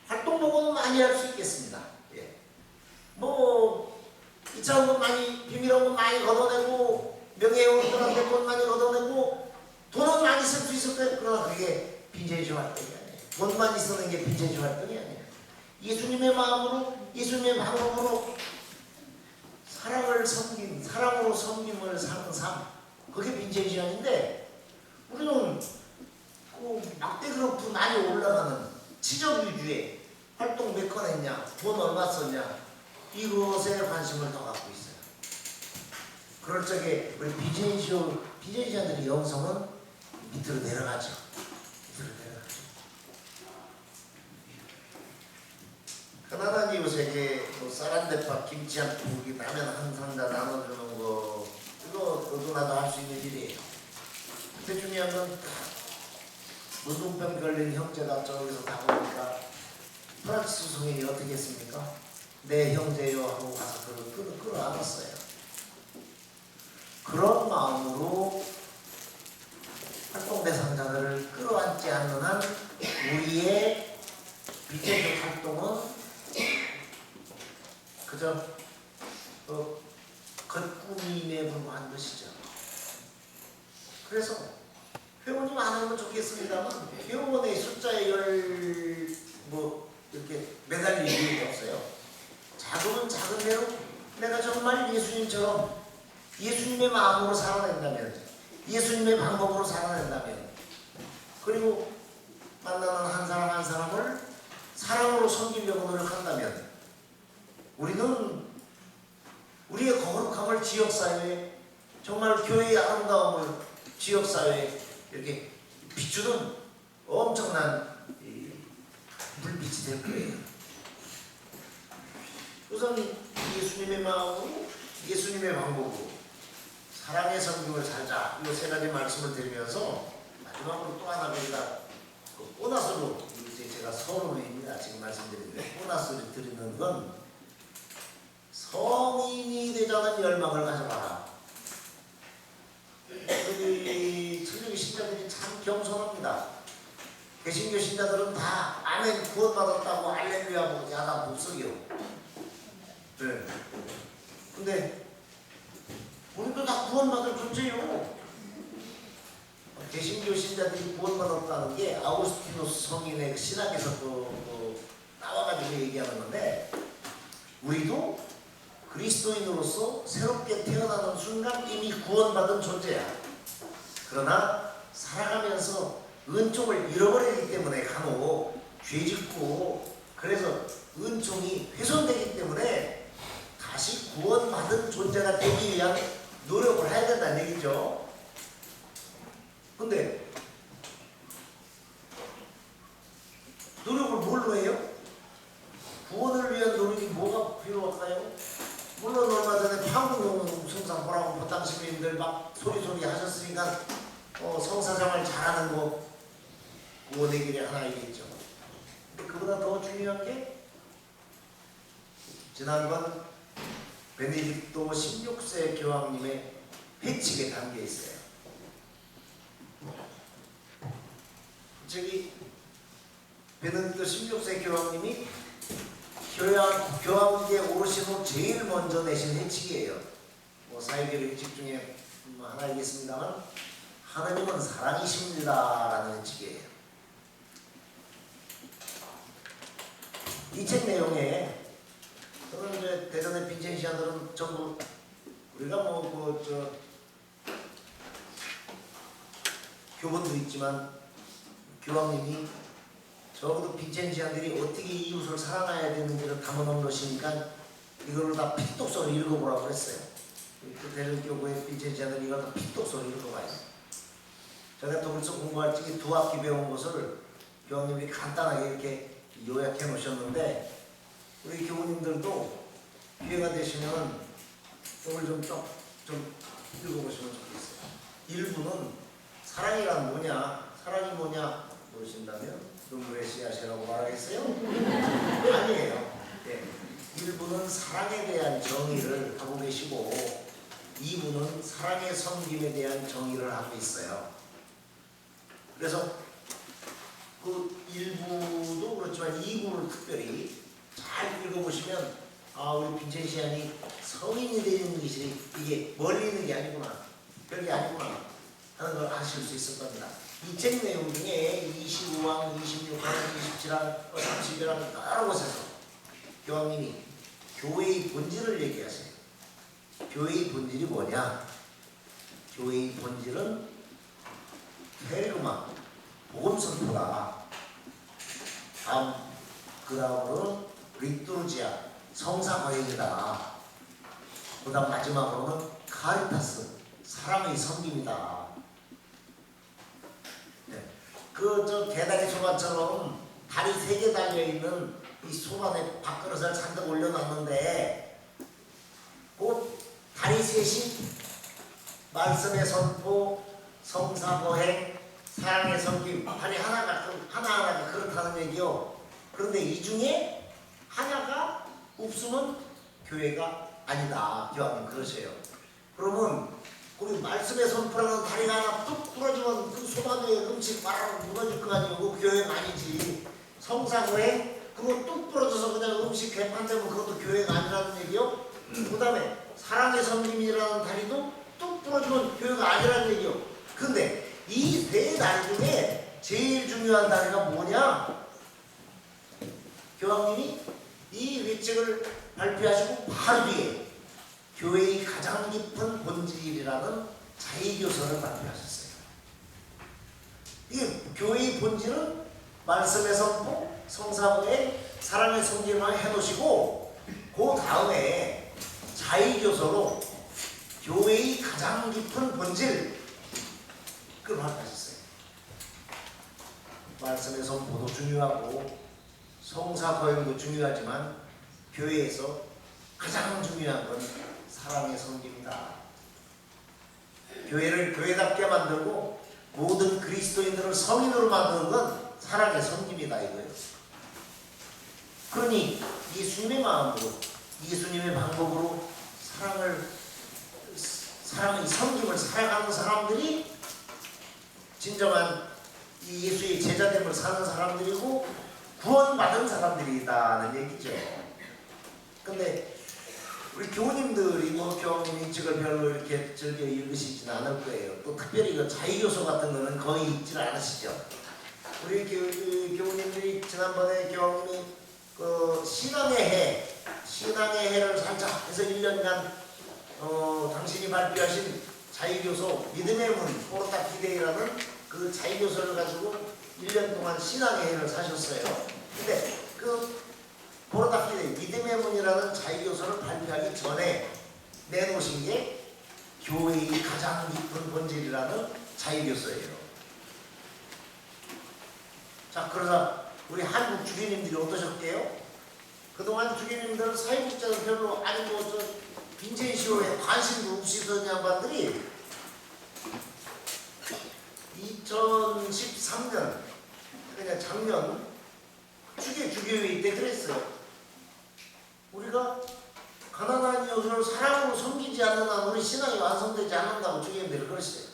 활동 보고는 많이 할 수 있겠습니다. 예. 뭐 이차원 돈 많이 비밀한 건 많이 걷어내고 명예회원들한테 돈 많이 걷어내고 돈은 많이 쓸 수 있을 거예요. 그러나 그게 빈제주 활동이 아니에요. 돈만 있어는 게 빈제주 활동이 아니에요. 예수님의 마음으로 예수님의 방법으로 사랑을 섬긴 사랑으로 섬김을 사는 삶, 그게 빈제주 아닌데 우리는 그 막대 그룹도 많이 올라가는 지적 위주의 활동 몇 건 했냐, 돈 얼마 썼냐, 이것에 관심을 더 갖고 있어요. 그럴 적에 우리 비즈니스자들의 영성은 밑으로 내려가죠. 밑으로 내려가죠. 가난한 이웃에게 뭐 쌀한대밥, 김치 한 포기, 라면 한 상자 나눠주는 거, 이거 너도 나도 할 수 있는 일이에요. 근데 중요한 건 문둥병 걸린 형제가 저기서 다 보니까 프랑스 성인이 어떻게 했습니까? 내 형제요 하고 가서 그를 끌어안았어요. 그런 마음으로 활동 대상자들을 끌어안지 않는 한 우리의 비제적 활동은 그저 겉꾸밈에 불과한 것이죠. 그래서 회원이 많으면 좋겠습니다만 회원의 숫자에 이렇게 매달릴 이유가 없어요. 작으면 작은 대로 내가 정말 예수님처럼 예수님의 마음으로 살아낸다면, 예수님의 방법으로 살아낸다면, 그리고 만나는 한 사람 한 사람을 사랑으로 섬기려고 노력한다면 우리는 우리의 거룩함을 지역사회에, 정말 교회의 아름다움을 지역사회에 이렇게 비추는 엄청난 불빛이 될 거예요. 우선 예수님의 마음으로 예수님의 방법으로 사랑의 성경을 살자, 이 세 가지 말씀을 드리면서 마지막으로 또 하나 저희가 보너스로 이제 제가 서론입니다. 지금 말씀드리는데 보너스를 드리는 건 성인이 되자는 열망을 가져봐라. 우리 천주교 신자들이 참 겸손합니다. 개신교 신자들은 다 아멘 구원받았다고 알렐루야 뭐 야다 못 써요. 네. 근데 우리도 다 구원받을 존재요. 개신교 신자들이 구원받았다는 게 아우구스티누스 성인의 그 신학에서 나와가지고 얘기하는 건데, 우리도 그리스도인으로서 새롭게 태어나는 순간 이미 구원받은 존재야. 그러나 살아가면서 은총을 잃어버리기 때문에 간혹 죄짓고, 그래서 은총이 훼손되기 때문에 다시 구원받은 존재가 되기 위한 노력을 해야 된다는 얘기죠. 근데 노력을 뭘로 해요? 구원을 위한 노력이 뭐가 필요할까요? 물론 얼마 전에 판국용 성사 보라고 보당 시민들 막 소리 하셨으니까 성사생활 잘하는 거 구원의 길이 하나이겠죠. 근데 그보다 더 중요한 게 지난번 베네딕토 16세 교황님의 회칙에 담겨 있어요. 저기 베네딕토 16세 교황님이 교황직에 오르신 후 제일 먼저 내신 회칙이에요. 사회교회 회칙 중에 하나이겠습니다만, 하나님은 사랑이십니다라는 회칙이에요. 이 책 내용에 저는 이제 대전의 빈첸시아들은 전부 우리가 교본도 있지만 교황님이 적어도 빈첸시아들이 어떻게 이웃을 사랑해야 되는지를 담아놓은 것이니까 이거를 다 필독서로 읽어보라고 그랬어요. 그 대전교구의 빈첸시아들이 이걸 다 필독서로 읽어봐요. 제가 독일서 공부할 적에 두 학기 배운 것을 교황님이 간단하게 이렇게 요약해 놓으셨는데, 우리 교우님들도 기회가 되시면 이걸 좀 읽어보시면 좋겠어요. 일부는 사랑이란 뭐냐, 사랑이 뭐냐 모르신다면 눈물의 씨앗이라고 말하겠어요? 아니에요. 네. 1부는 사랑에 대한 정의를 하고 계시고 2부는 사랑의 섬김에 대한 정의를 하고 있어요. 그래서 그 1부도 그렇지만 2부를 특별히 잘 읽어보시면 우리 빈첸시안이 성인이 되는 것이 이게 멀리 있는 게 아니구나, 별게 아니구나 하는 걸 아실 수 있을 겁니다. 이 책 내용 중에 25항, 26항, 27항, 30항 여러 곳에서 교황님이 교회의 본질을 얘기하세요. 교회의 본질이 뭐냐? 교회의 본질은 헬그마, 복음 선포다. 그 다음으로는 리투르지아, 성사 거행이다. 그 다음 마지막으로는 카리타스, 사랑의 섬김이다. 저 개다리 소반처럼 다리 3개 달려있는 이 소반에 밥그릇을 잔뜩 올려놨는데 그 다리 셋이 말씀의 선포, 성사거행, 사랑의 섬김, 다리 하나하나가 그렇다는 얘기요. 그런데 이 중에 하나가 없으면 교회가 아니다. 교황님 그러셔요. 그러면 우리 말씀의 선포라는 다리가 하나 뚝 부러지면 그 소반에 음식 바로 무너질 거 아니고 그 교회가 아니지. 성사거행 그거 뚝 부러져서 그냥 음식 개판되면 그것도 교회가 아니라는 얘기요. 그 다음에 사랑의 섬김이라는 다리도 뚝 부러지면 교회가 아니라는 얘기요. 근데 이 네 다리 중에 제일 중요한 다리가 뭐냐? 교황님이 이 회칙을 발표하시고 바로 뒤에 교회의 가장 깊은 본질이라는 자의교서를 발표하셨어요. 이게 교회의 본질은 말씀의 선포, 성사거행, 사랑의 섬김을 해놓으시고 그 다음에 자의교서로 교회의 가장 깊은 본질 그걸 발표하셨어요. 말씀의 선포도 중요하고 성사거행도 중요하지만 교회에서 가장 중요한 건 사랑의 섬김이다. 교회를 교회답게 만들고 모든 그리스도인들을 성인으로 만드는 건 사랑의 섬김이다 이거예요. 그러니 예수님의 마음으로, 예수님의 방법으로 사랑의 섬김을 살아가는 사람들이 진정한 이 예수의 제자됨을 사는 사람들이고 구원받은 사람들이다는 얘기죠. 근데 우리 교우님들이 교황님이 책을 별로 이렇게 즐겨 읽으시지는 않을 거예요. 또 특별히 그 자유교서 같은 거는 거의 읽질 않으시죠. 우리 교우님들이 지난번에 교황님이 그 신앙의 해를 살짝 해서 1년간 당신이 발표하신 자유교서 믿음의 문 포르타 피데이라는 그 자유교서를 가지고 1년 동안 신앙의 해를 사셨어요. 근데 그 포르타 피데이 믿음의 문이라는 자유교서를 발표하기 전에 내놓으신 게 교회의 가장 깊은 본질이라는 자유교서예요. 자, 그러자 우리 한국 주교님들이 어떠셨게요? 그동안 주교님들은 사회복지는 별로 아니 뭐저 빈센시오에 관심도 없으던 양반들이 2013년 그러니까 작년 주교회의 때 그랬어요. 우리가 가난한 이웃을 사랑으로 섬기지 않는 한 우리 신앙이 완성되지 않는다고 주교님들이 그러시대요.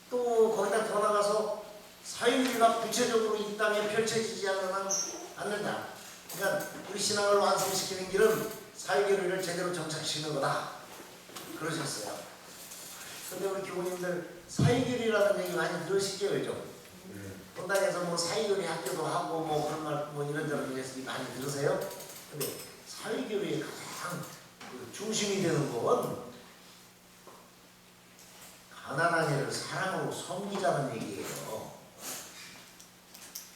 또 거기다 더 나가서 사회주의가 구체적으로 이 땅에 펼쳐지지 않는다. 그러니까 우리 신앙을 완성시키는 길은 사회교리를 제대로 정착시키는 거다. 그러셨어요. 근데 우리 교우님들 사회교리라는 얘기 많이 들으시죠, 요즘? 본당에서 뭐 사회교리 학교도 하고 뭐 그런 말 뭐 이런저런 얘기 많이 들으세요? 근데 사회교리의 가장 그 중심이 되는 건 가난한 이를 사랑으로 섬기자는 얘기예요.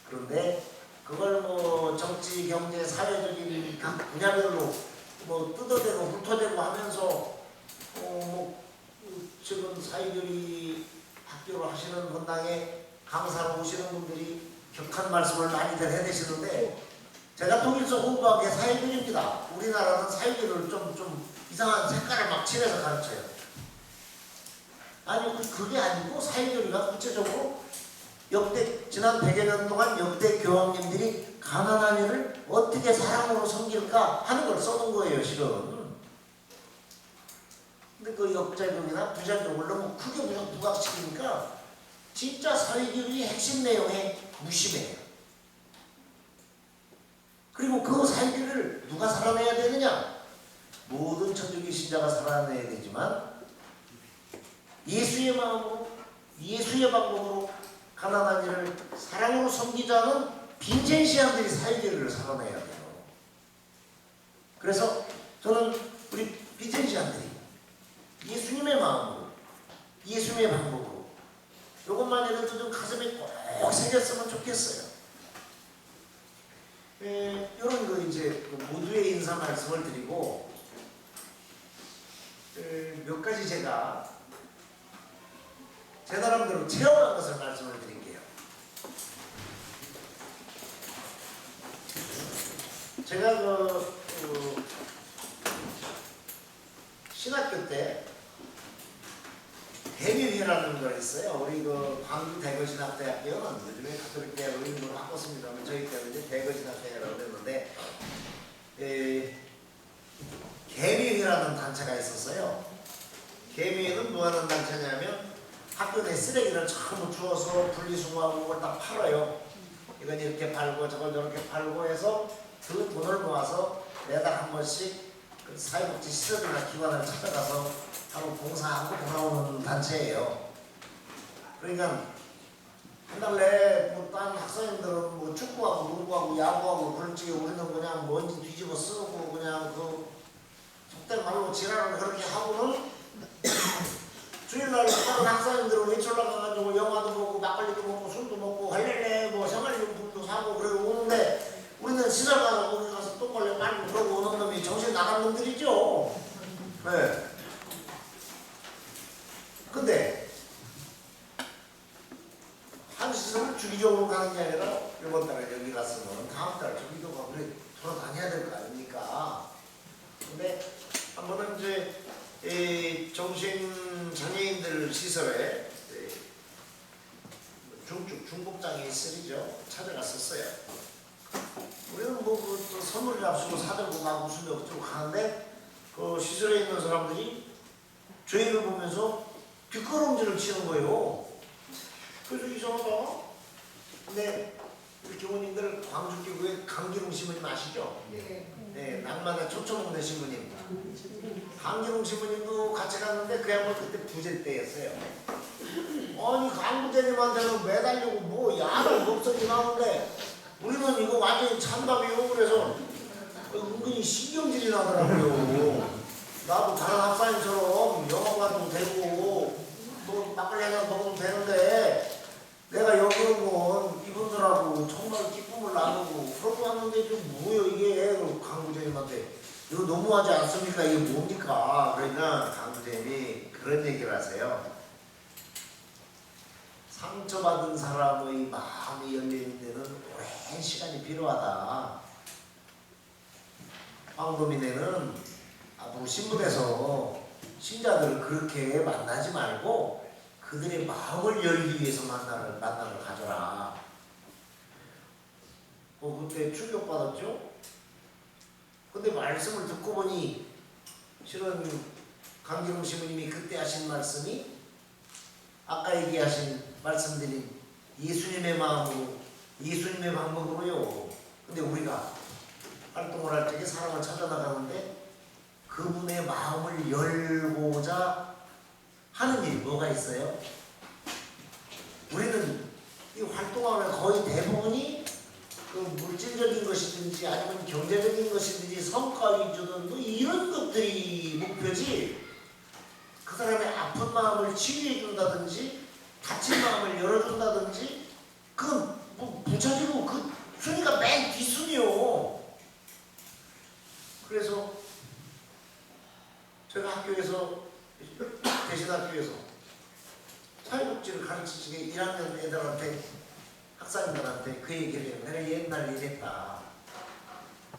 그런데 그걸 뭐 정치, 경제, 사회적인 각 분야별로 뭐 뜯어대고 훑어대고 하면서 뭐 지금 사회교리 학교로 하시는 본당에 강사로 오시는 분들이 격한 말씀을 많이들 해내시는데 제가 독일서 공부한 게 사회교리입니다. 우리나라는 사회교리를 좀 이상한 색깔을 막 칠해서 가르쳐요. 아니 그게 아니고 사회교리가 구체적으로 역대 지난 100여 년 동안 역대 교황님들이 가난한 이를 어떻게 사랑으로 섬길까 하는 걸 써놓은 거예요, 실은. 근데 그 역작용이나 부작용을 너무 크게 부각시키니까 진짜 사회교리의 핵심 내용에 무심해요. 그리고 그 사회교리를 누가 살아내야 되느냐? 모든 천주교 신자가 살아내야 되지만 예수의 마음으로, 예수의 방법으로 가난한 이를 사랑으로 섬기자는 빈센시안들이 사회교리를 살아내야 돼요. 그래서 저는 우리 빈센시안들이 예수님의 마음으로, 예수님의 방법으로 이것만이라도 좀 가슴에 꼭 새겼으면 좋겠어요. 이런 거 이제 모두의 인사 말씀을 드리고 몇 가지 제가 제 나름대로 체험한 것을 말씀을 드릴게요. 제가 신학교 때 대미회라는 걸 있어요. 우리 광주 대거신학대학교는 요즘에 가톨릭대학으로 이름을 바꿨습니다만 저희 때는 이제 대거신학대학이라고 그랬는데 개미회라는 단체가 있었어요. 개미회는 뭐 하는 단체냐면 학교 내 쓰레기를 전부 주워서 분리수거하고 그걸 다 팔아요. 이건 이렇게 팔고 저걸 저렇게 팔고 해서 그 돈을 모아서 매달 한 번씩 그 사회복지 시설이나 기관을 찾아가서 하루 봉사하고 돌아오는 단체예요. 그러니까 한 달 내에 딴 학생들은 뭐 축구하고 농구하고 야구하고 그런지 우리는 그냥 먼지 뒤집어 쓰고 그냥 속된 말로 지랄을 그렇게 하고는 주일날 다른 학생들은 외출 나가가지고 영화도 보고 막걸리도 먹고 술도 먹고 할렐레 뭐 생활용품도 사고 그러고 오는데 우리는 시설 가서 거기 가서 똥걸레 빨고 그러고 오는 놈이 정신 나간 놈들이죠. 네. 근데 한 시설을 주기적으로 가는 게 아니라 이번 달에 여기 갔으면 다음 달 저기도 가고 그래 돌아다녀야 될 거 아닙니까? 근데 한 번은 이제 정신장애인들 시설에 중복장애 있으리죠. 찾아갔었어요. 우리는 또 선물을 앞서고 사들고 막 웃으며 어쩌고 가는데 그 시설에 있는 사람들이 저희를 보면서 뒷걸음질을 치는 거예요. 그래서 이상하다. 근데 우리 교우님들 광주교구의 강기룡 신부님 아시죠? 네. 낭만의 초청홍대 신부님. 강기룡 신부님도 같이 갔는데 그 양반 그때 부재 때였어요. 아니 강부제님한테는 매달리고 뭐 야를 목소리 나오는데 우리는 이거 완전히 찬밥이요. 그래서 은근히 신경질이 나더라고요. 나도 다른 학사님처럼 영어관도 되고 뭐 막걸리 한잔 먹으면 되는데 내가 여기 오면 이분들하고 정말 기쁨을 나누고 그러고 왔는데 좀 뭐예요 이게. 강부제님한테 이거 너무하지 않습니까? 이게 뭡니까? 그러니까 강부제님이 그런 얘기를 하세요. 상처받은 사람의 마음이 열리는 데는 오랜 시간이 필요하다. 황도민에는 앞으로 신문에서 신자들을 그렇게 만나지 말고 그들의 마음을 열기 위해서 만남을 가져라. 그때 충격받았죠? 근데 말씀을 듣고 보니 실은 강기룡 신부님이 그때 하신 말씀이 아까 얘기하신 말씀드린 예수님의 마음으로 예수님의 방법으로요. 근데 우리가 활동을 할 적에 사람을 찾아나가는데 그분의 마음을 열고자 하는 일이 뭐가 있어요? 우리는 이 활동하는 거의 대부분이 그 물질적인 것이든지 아니면 경제적인 것이든지 성과 위주든 뭐 이런 것들이 목표지. 그 사람의 아픈 마음을 치유해 준다든지 다친 마음을 열어준다든지 그건 뭐 부차지고 그 순위가 맨 뒷순위요. 그래서 제가 학교에서 대신학교에서 사회복지를 가르치시게 1학년 애들한테 학사님들한테 그 얘기를 해요. 내가 옛날에 이랬다.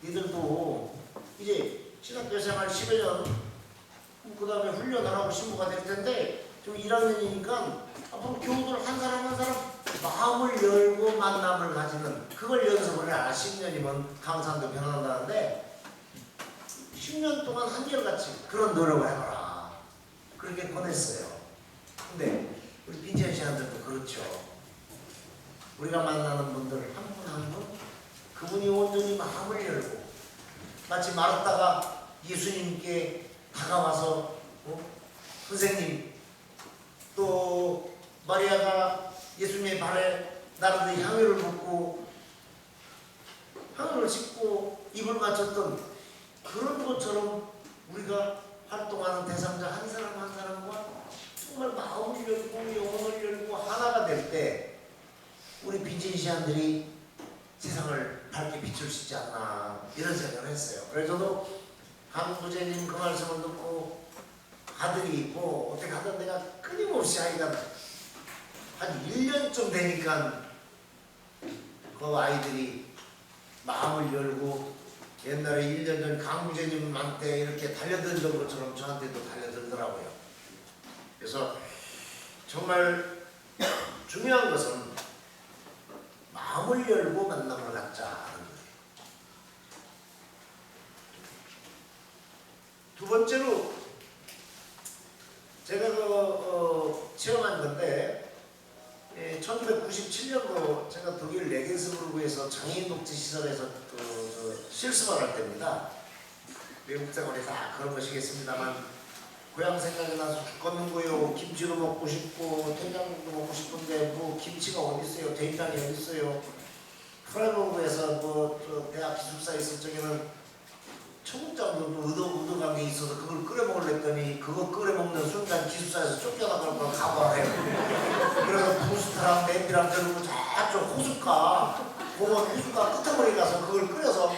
니들도 이제 신학교 생활 10여 년 그 다음에 훈련을 하고 신부가 될 텐데 좀 1학년이니까 앞으로 교우들 한 사람 한 사람 마음을 열고 만남을 가지는 그걸 연습을 해라. 10년이면 강산도 변한다는데 10년 동안 한결같이 그런 노력을 해봐라. 그렇게 보냈어요. 근데 우리 빈지연 씨한테도 그렇죠. 우리가 만나는 분들 한 분 한 분 그분이 온전히 마음을 열고 마치 마르다가 예수님께 다가와서 선생님 또 마리아가 예수님의 발에 나르는 향유를 붓고 향유를 싣고 입을 맞췄던 그런 것처럼 우리가 활동하는 대상자 한 사람 한 사람과 정말 마음을 열고 영혼을 열고 하나가 될 때 우리 빈진시안들이 세상을 밝게 비출 수 있지 않나 이런 생각을 했어요. 그래서 저도 강부제님 그 말씀을 듣고 아들이 있고 어떻게 하든 내가 끊임없이 아이가 한 1년쯤 되니까 그 아이들이 마음을 열고 옛날에 1년 전 강부제님한테 이렇게 달려들던 것처럼 저한테도 달려들더라고요. 그래서 정말 중요한 것은 마음을 열고 만남을 갖자는 거예요. 두 번째로 제가 체험한 건데 1997년도 제가 독일 레겐스부르크에서 장애인 복지 시설에서 실습을 할 때입니다. 외국 생활에 다 그런 것이겠습니다만 고향 생각이 나서 죽겠는 거요. 김치도 먹고 싶고 된장도 먹고 싶은데 뭐 김치가 어디 있어요? 된장이 어디 있어요? 프라이버그에서 대학 기숙사에 있을 적에는 청국장도 의도간 게 있어서 그걸 끓여 먹으려 했더니 그거 끓여 먹는 순간 기숙사에서 쫓겨나갈 걸 각오하래요. 그래서 부스트랑 냄비랑 들고 저쪽 호숫가 공원 호숫가 끝머리 가서 그걸 끓여서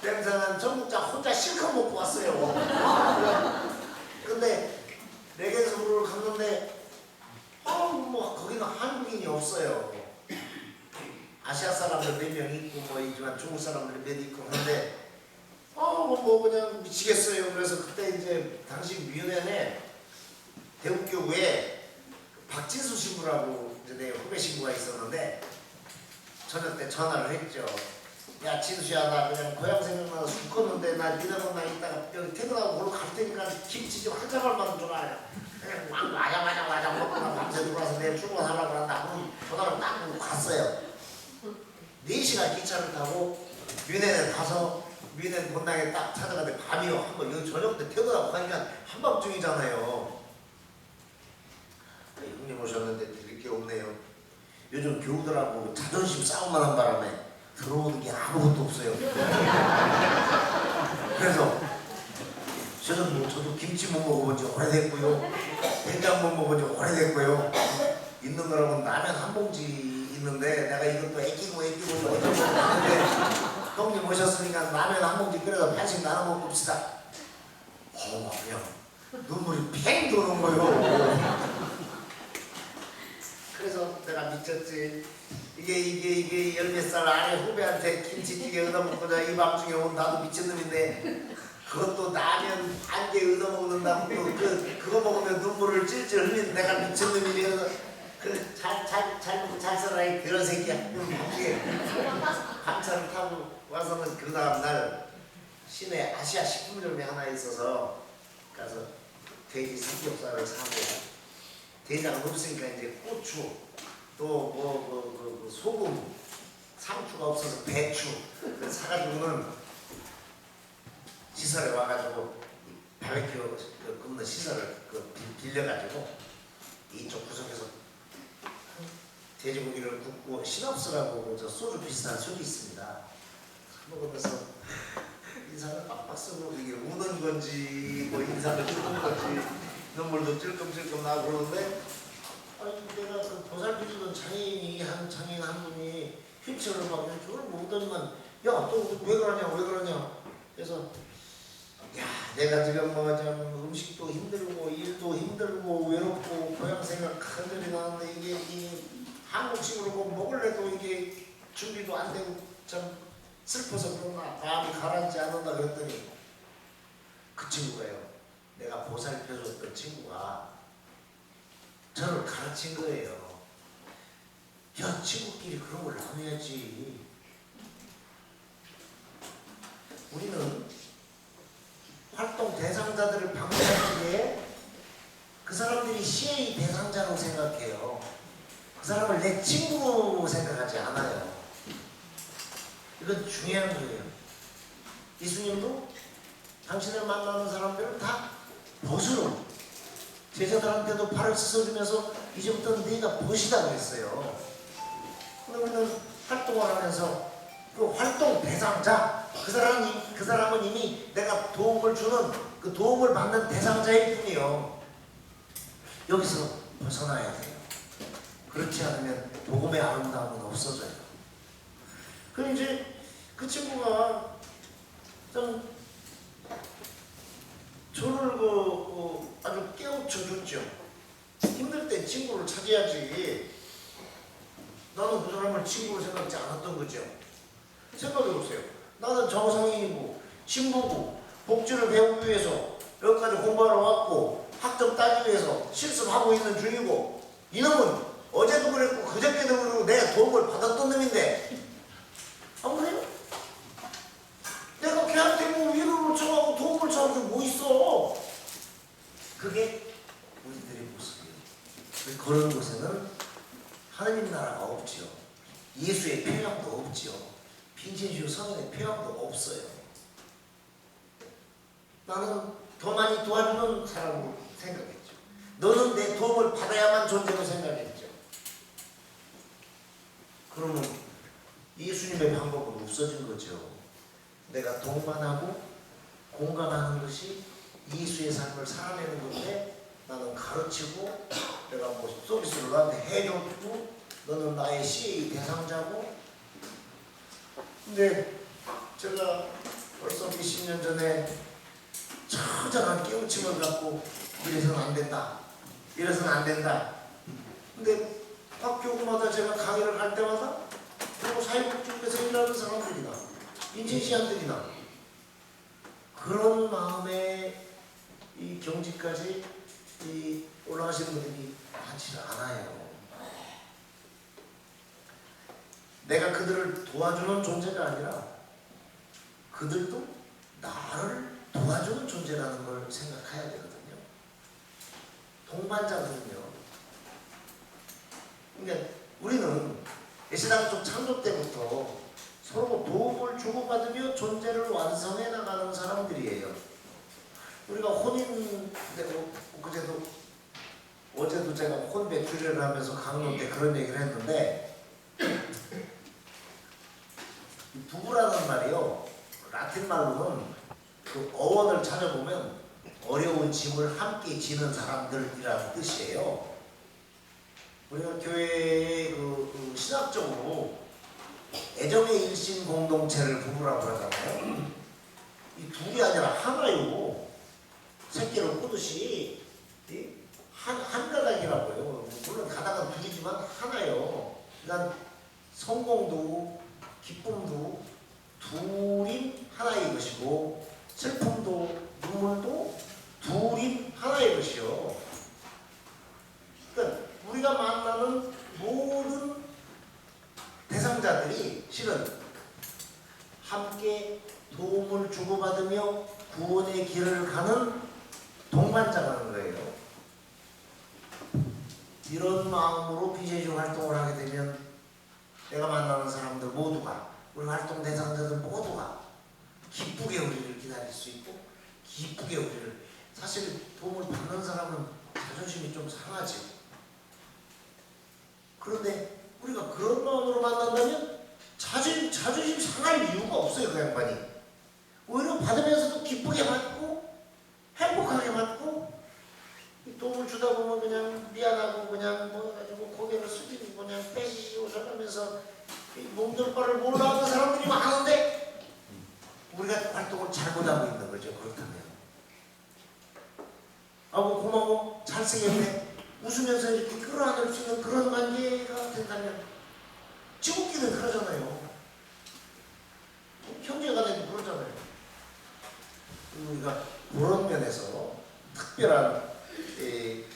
냄새난 청국장 혼자 실컷 먹고 왔어요. 근데 레겐스부르를 갔는데 뭐 거기는 한국인이 없어요. 아시아 사람들 몇 명 있고 뭐 있지만 중국 사람들 몇 있고 그런데 뭐 그냥 미치겠어요. 그래서 그때 이제 당시 미연에 대국교구에 박진수 신부라고 이제 내 후배 신부가 있었는데 저녁 때 전화를 했죠. 야 진수야 나 그냥 고향 생각나서 죽겠는데 나 니네만 이따가 여기 퇴근하고 걸로 갈 테니까 김치 좀 한 자발만 줘라. 그냥 와장 먹고 나 밤새 들어와서 내일 출근하려고 한다. 그럼 전화를 딱 하고 갔어요. 4시간 기차를 타고 뮌헨에 가서 뮌헨 본당에 딱 찾아가는데 밤이요. 한번 여기 저녁 때 퇴근하고 가니까 중이잖아요. 형님 오셨는데 드릴 게 없네요. 요즘 교우들하고 자존심 싸움만 한 바람에 들어오는 게 아무것도 없어요. 그래서 저도 김치 못 먹어본 지 오래됐고요. 된장 못 먹어본 지 오래됐고요. 있는 거라고 라면 한 봉지 있는데 내가 이것도 애끼고 어쩌고 형님 오셨으니까 라면 한 봉지 끓여서 반씩 나눠 먹읍시다. 그냥 눈물이 팽 도는 거예요. 그래서 내가 미쳤지. 이게 10몇 살 아래 후배한테 김치찌개 얻어먹고자 이 밤중에 온 나도 미친놈인데 그것도 라면 한 개 얻어먹는다고 그거 먹으면 눈물을 찔찔 흘리는 내가 미친놈이면서 그래 잘 먹고 잘 살아라 그런 새끼야. 밤차를 타고 와서는 그 다음날 시내 아시아 식품점이 하나 있어서 가서 돼지 삼겹살을 사고 대장은 없으니까 이제 고추 또 소금 상추가 없어서 배추 사가지고는 시설에 와가지고 바베큐 굽는 시설을 빌려가지고 이쪽 구석에서 돼지고기를 굽고 시럽스라고 저 소주 비슷한 술이 있습니다. 먹으면서 인상을 빡빡 쓰고 이게 우는 건지 뭐 인상을 찔끔 건지 눈물도 찔끔찔끔 나고 그러는데 아니 내가 그 보살펴주던 장인 한 분이 휠체어를 막 이렇게 오더니만 야 또 왜 그러냐 그래서 야 내가 지금 뭐 좀 음식도 힘들고 일도 힘들고 외롭고 고향 생각 간절히 나는데 이게 한국식으로 뭐 먹을래도 이게 준비도 안 되고 참 슬퍼서 그런가 마음이 가라앉지 않는다 그랬더니 그 친구가요 내가 보살펴줬던 친구가 저를 가르친 거예요. 야 친구끼리 그런 걸 나눠야지. 우리는 활동 대상자들을 방문할 때에 그 사람들이 시의 대상자로 생각해요. 그 사람을 내 친구로 생각하지 않아요. 이건 중요한 거예요. 예수님도 당신을 만나는 사람들은 다 벗으로 제자들한테도 발을 씻어주면서 이제부터는 네가 벗이다 그랬어요. 그러면 활동을 하면서 그 활동 대상자 그 사람은 이미 내가 도움을 주는 그 도움을 받는 대상자일 뿐이요. 여기서 벗어나야 돼요. 그렇지 않으면 복음의 아름다움은 없어져요. 그럼 이제 그 친구가 좀 저를 아주 깨우쳐 줬죠. 힘들 때 친구를 찾아야지. 나는 그 사람을 친구로 생각지 않았던 거죠. 생각해보세요. 나는 정상인이고 신부고 복지를 배우기 위해서 여기까지 공부하러 왔고 학점 따기 위해서 실습하고 있는 중이고 이놈은 어제도 그랬고 그저께도 그러고 내가 도움을 받았던 놈인데 안 그래요? 내가 걔한테 뭐 위로를 청하고 도움을 청하고 뭐 있어? 그게 우리들의 모습이에요. 그런 곳에는 하나님 나라가 없지요. 예수의 표현도 없지요. 빈신주 성인의 표현도 없어요. 나는 더 많이 도와주는 사람으로 생각했죠. 너는 내 도움을 받아야만 존재로 생각했죠. 그러면 예수님의 방법은 없어진 거죠. 내가 동반하고 공감하는 것이 예수의 삶을 살아내는 건데 나는 가르치고 내가 뭐 서비스를 나한테 해줬고 너는 나의 시의 대상자고. 근데 제가 벌써 몇십 년 전에 처절한 깨우침을 갖고 이래서는 안 된다. 이래서는 안 된다. 근데 각 교구마다 제가 강의를 갈 때마다 그리고 사회복지국에서 일하는 사람들이나 인체시한들이나 그런 마음의 이 경지까지 올라가시는 분들이 많지 않아요. 내가 그들을 도와주는 존재가 아니라 그들도 나를 도와주는 존재라는 걸 생각해야 되거든요. 동반자거든요. 그러니까 우리는 예시당 쪽 창조 때부터 서로 도움을 주고받으며 존재를 완성해 나가는 사람들이에요. 우리가 혼인되고 제가 혼배 출연을 하면서 강론 때 그런 얘기를 했는데 이 부부라는 말이요 라틴 말로는 그 어원을 찾아보면 어려운 짐을 함께 지는 사람들이라는 뜻이에요. 우리가 교회의 그 신학적으로 애정의 일신 공동체를 부부라고 하잖아요. 이 둘이 아니라 하나요. 새끼를 꾸듯이 한 가닥이라고요. 물론 가닥은 둘이지만 하나요. 그러니까 성공도 기쁨도 둘이 하나의 것이고 슬픔도 눈물도 둘이 하나의 것이요. 그러니까 우리가 만나는 모든 대상자들이 실은 함께 도움을 주고받으며 구원의 길을 가는 동반자라는 거예요. 이런 마음으로 비제주 활동을 하게 되면 내가 만나는 사람들 모두가 우리 활동 대상자들 모두가 기쁘게 우리를 기다릴 수 있고 기쁘게 우리를 사실 도움을 받는 사람은 자존심이 좀 상하지. 그런데 우리가 그런 마음으로 만난다면 자존심 상할 이유가 없어요. 그 양반이 오히려 받으면서도 기쁘게 받고 행복하게 받고 도움을 주다 보면 그냥 미안하고 그냥 뭐 해가지고 고개를 숙이고 그냥 빼기고 저러면서 몸둘 바를 몰라하는 사람들이 많은데 우리가 활동을 잘못하고 있는 거죠. 그렇다면 아고 고마워 잘생겼네 웃으면서 이렇게 끌어안을 수 있는 그런 관계가 된다면 지구끼는 그러잖아요. 형제간에도 그러잖아요. 우리가 그런 면에서 특별한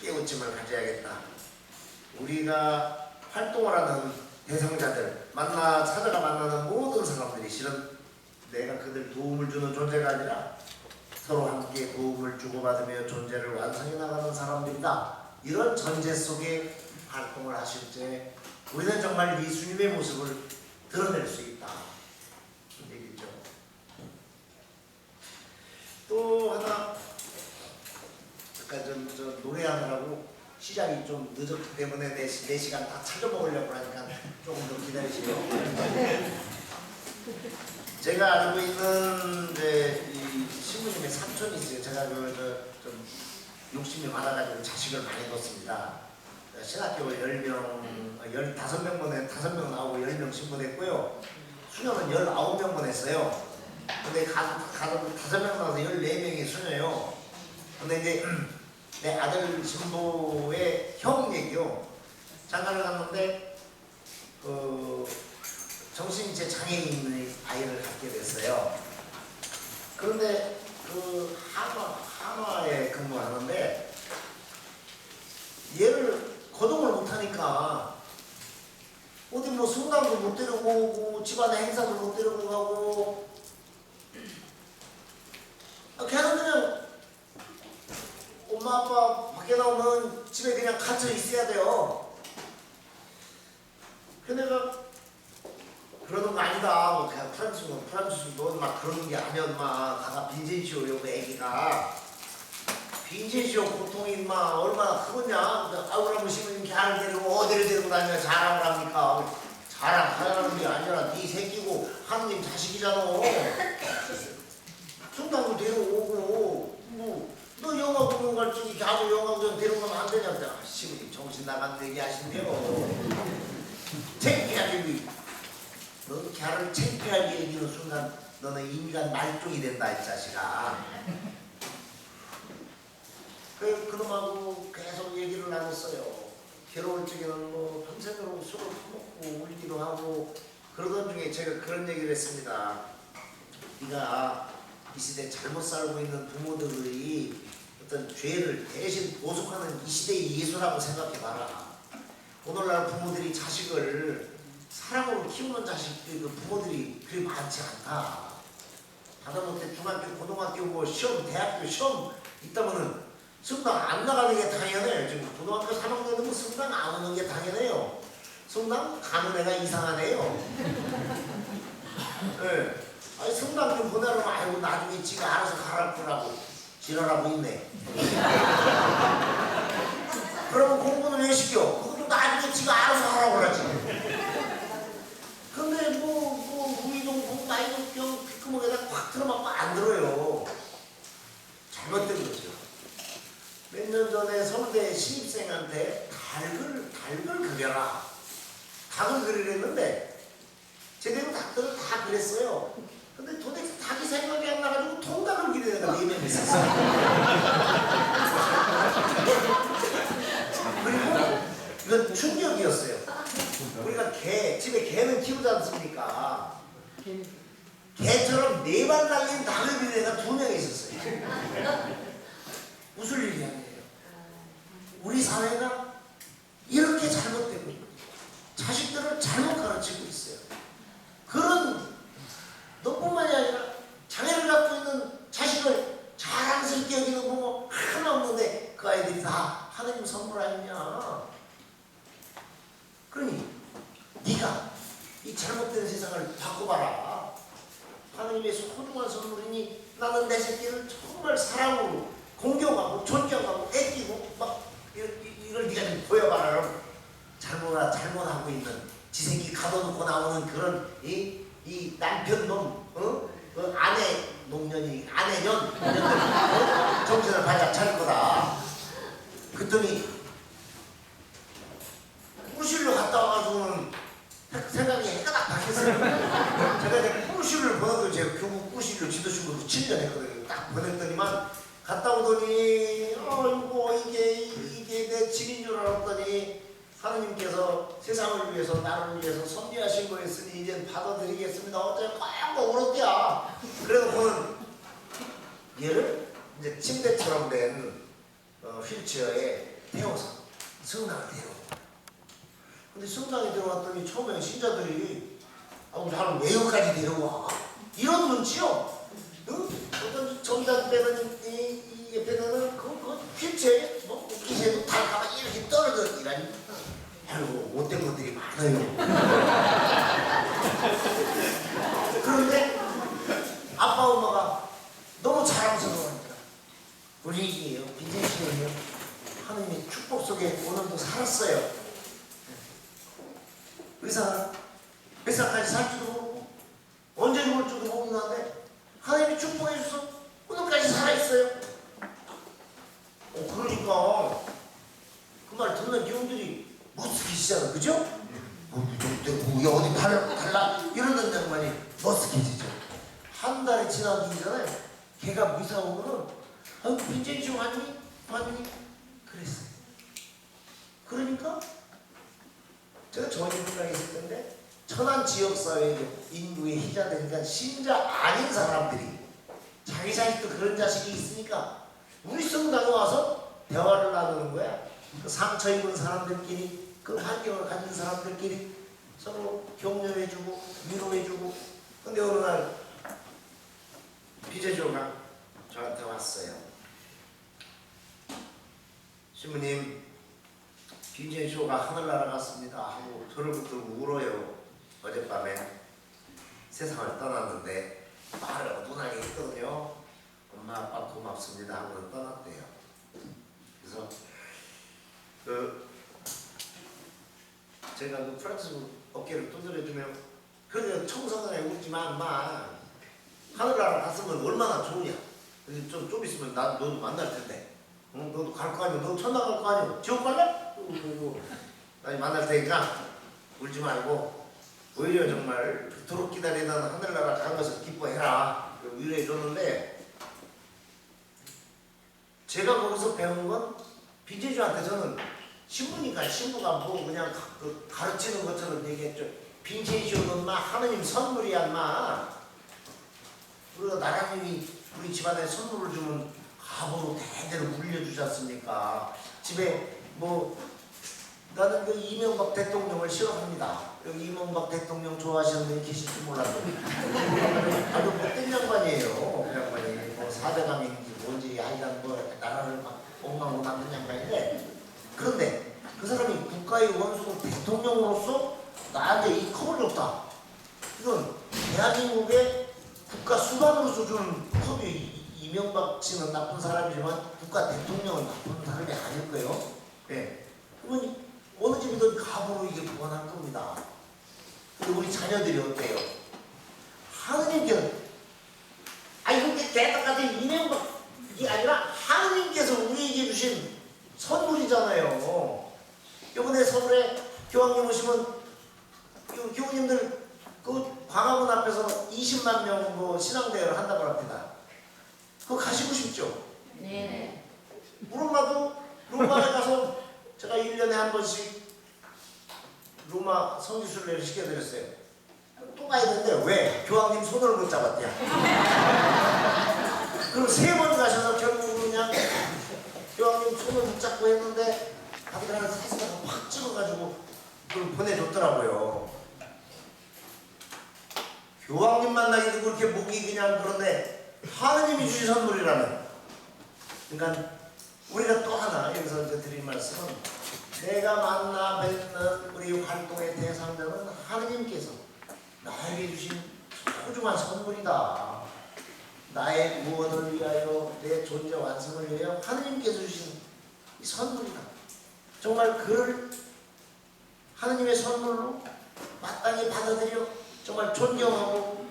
깨우침을 가져야겠다. 우리가 활동을 하는 대상자들 찾아가 만나는 모든 사람들이 실은 내가 그들 도움을 주는 존재가 아니라 서로 함께 도움을 주고받으며 존재를 완성해 나가는 사람들이다. 이런 전제 속에 활동을 하실 때 우리는 정말 예수님의 모습을 드러낼 수 있다. 그 얘기죠. 또 하나 아까 저 노래하느라고 시작이 좀 늦었기 때문에 내 시간 다 찾아먹으려고 하니까 조금 더 기다리시고 제가 알고 있는 이제 이 신부님의 삼촌이 있어요. 제가 좀 욕심이 많아가지고 자식을 많이 뒀습니다. 신학교를 15명 보내 5명 나오고 10명 신분했고요. 수녀는 19명 보냈어요. 근데 가족 5명 나와서 14명이 수녀예요. 근데 이제 내 아들 신부의 형 얘기요. 장가를 갔는데 정신인체 장애인의 아이를 갖게 됐어요. 그런데 그 한화에 근무하는데 얘를 거동을 못하니까 어디 뭐 성당도 못 데리고 오고 집안의 행사도 못 데리고 가고 걔는 그냥 엄마 아빠 밖에 나오면 집에 그냥 갇혀 있어야 돼요. 근데 내가 그러는 거 아니다. 뭐 그냥 프랑스 넌 막 그러는 게 아니야. 인마 가가 빈센시오 요거 애기가 빈센시오 고통이 인마 얼마나 크겠냐. 아우라무 시부님 걔를 데리고 어디를 데리고 다니냐 자랑을 합니까. 자랑하라는 게 아니라 네 새끼고 하느님 자식이잖아. 성당도 데려오고 너 영화 보러 갈 적에 걔하고 영화 좀 데려가면 안 되냐. 시부님 정신 나간 얘기 하신대요. 창피하게 너 걔를 창피하게 얘기하는 순간 너는 인간 말종이 된다 이 자식아. 그놈하고 계속 얘기를 나눴어요. 괴로울 적에는 뭐 밤새도록 술을 퍼먹고 울기도 하고 그러던 중에 제가 그런 얘기를 했습니다. 네가 이 시대에 잘못 살고 있는 부모들의 어떤 죄를 대신 보속하는 이 시대의 예수라고 생각해봐라. 오늘날 부모들이 자식을 사랑으로 키우는 자식들 그 부모들이 그리 많지 않다. 하다못해 중학교, 고등학교, 뭐 시험, 대학교 시험 있다면은 성당 안 나가는 게 당연해요. 지금 고등학교 3학년 되면 성당 안 오는 게 당연해요. 성당 가는 애가 이상하네요. 네. 아니 성당 좀 보내라면 아이고 나중에 지가 알아서 가라고 지랄하고 있네. 그러면 공부는 몇 년 전에 서울대 신입생한테 닭을 그려라. 닭을 그리랬는데 제대로 닭들을 다 그렸어요. 근데 도대체 닭이 생각이 안 나가지고 통닭을 그리는 애가 4명 있었어요. 그리고 이건 충격이었어요. 우리가 집에 개는 키우지 않습니까? 개처럼 4발 달린 닭을 그리는 애가 2명 있었어요. 웃을 일이 아니에요. 우리 사회가 이렇게 잘못되고 자식들을 잘못 가르치고 있어요. 그런 너뿐만이 아니라 장애를 갖고 있는 자식을 자랑스럽게 여기는 부모 하나 없는데 그 아이들이 다 하나님 선물 아니냐. 그러니 네가 이 잘못된 세상을 바꿔봐라. 하나님의 소중한 선물이니 나는 내 새끼를 정말 사랑으로 공경하고 존경하고 애끼고 막 이걸 네가 좀 보여봐라. 잘못하고 있는 지 새끼 가둬놓고 나오는 그런 이 남편놈 그 아내 농년이 아내년 정신을 바짝 차릴 거다. 그랬더니 꾸실로 갔다 와가지고는 생각이 해가 딱 바뀌었어요. 제가 이제 꾸실을 보내도 제가 교국 꾸실로 지도식으로 7년 했거든요. 딱 보냈더니만 갔다 오더니 아이고 이게 내 집인 줄 알았더니 하느님께서 세상을 위해서 나를 위해서 섭리하신 거였으니 이제 받아들이겠습니다. 어째 꽉 울었대야. 그래놓고는 얘를 이제 침대처럼 된 휠체어에 태워서 성당을 데려와. 근데 성당에 들어왔더니 처음에 신자들이 나를 왜 여기까지 데려와? 이런 눈치요. 어떤 정당 빼는 이 옆에는 그 휠체어에 뭐 기세도 달까봐 이렇게 떨어져 이라니. 아이고 못된 것들이 많아요. 그런데 아빠 엄마가 너무 자랑스러워하니까 우리 빈센씨는요 하느님의 축복 속에 오늘도 살았어요. 의사가 몇 살까지 살지도 모르고 언제 죽을지도 모르는데 하나님이 축복해 주셔서 오늘까지 살아있어요. 그러니까 그 말 듣는 경들이 머쓱해지잖아, 그죠? 어디 달라 이러던 양반이 머쓱해지죠. 한 달이 지나기 전에 걔가 이사 오면은 빈센씨 왔니? 그랬어요. 그러니까 제가 전임분당에 있을 텐데 천안 지역사회 인구의 희자되니까 신자 아닌 사람들이 자기 자식도 그런 자식이 있으니까 우리 성당에 와서 대화를 나누는 거야. 그 상처 입은 사람들끼리 그 환경을 가진 사람들끼리 서로 격려해주고 위로해주고. 근데 어느 날 비제조가 저한테 왔어요. 신부님 빈센쇼가 하늘나라 갔습니다 하고 저를 붙들고 울어요. 어젯밤에 세상을 떠났는데 말을 어둔하게 했거든요. 엄마 아빠 고맙습니다 하고는 떠났대요. 그래서 제가 그 프랑스 어깨를 두드려주면 그래 청소년에 웃지만 마 하늘나라 갔으면 얼마나 좋으냐. 좀 있으면 너도 만날 텐데 너도 갈 거 아니야. 너 천당 갈 거 아니야. 지옥 갈래? 그리고 나이 만날 테니까 울지 말고 오히려 정말 그토록 기다리던 하늘나라 가는 것을 기뻐해라. 위로해 줬는데 제가 거기서 배운 건 빈센쇼한테 저는 신부니까 신부가 뭐 그냥 가르치는 것처럼 얘기했죠. 빈센쇼는 마 하느님 선물이야 마. 우리가 나라님이 우리 집안에 선물을 주면 갑으로 대대로 물려주지 않습니까? 집에 뭐 나는 그 이명박 대통령을 싫어합니다. 여기 이명박 대통령 좋아하시는 분이 계실지 몰라도 아주 못된 양반이에요. 그 양반이 뭐 사대강인지 뭔지 하여간 뭐 나라를 막 엉망으로 만든 양반인데 그런데 그 사람이 국가의 원수고 대통령으로서 나한테 이 컵을 줬다. 이건 대한민국의 국가 수반으로서 주는 컵이 이명박 씨는 나쁜 사람이지만 국가 대통령은 나쁜 사람이 아닐 거예요. 네. 그러니 어느 집이든 갑으로 이게 보관할 겁니다. 근데 우리 자녀들이 어때요? 하느님께는 이렇게 대답 같은 이명박이 아니라 하느님께서 우리에게 주신 선물이잖아요. 이번에 서울에 교황님 오시면 교우님들 그 광화문 앞에서 20만 명 뭐 신앙대회를 한다고 합니다. 그거 가시고 싶죠? 네. 우리 엄마도 로마에 가서 제가 1년에 한 번씩 로마 성지순례를 시켜드렸어요. 또 가야 되는데 왜? 교황님 손을 못 잡았대요. 그럼 3번 가셔서 결국은 그냥 교황님 손을 붙잡고 했는데 자기들한테 사진을 확 찍어가지고 그걸 보내줬더라고요. 교황님 만나기도 그렇게 목이 그냥 그런데 하느님이 주신 선물이라면, 그러니까 우리가 또 하나 여기서 이제 드릴 말씀은, 내가 만나 뵙는 우리 활동의 대상자는 하느님께서 나에게 주신 소중한 선물이다. 나의 구원을 위하여, 내 존재 완성을 위하여 하느님께서 주신 이 선물이다. 정말 그를 하느님의 선물로 마땅히 받아들여 정말 존경하고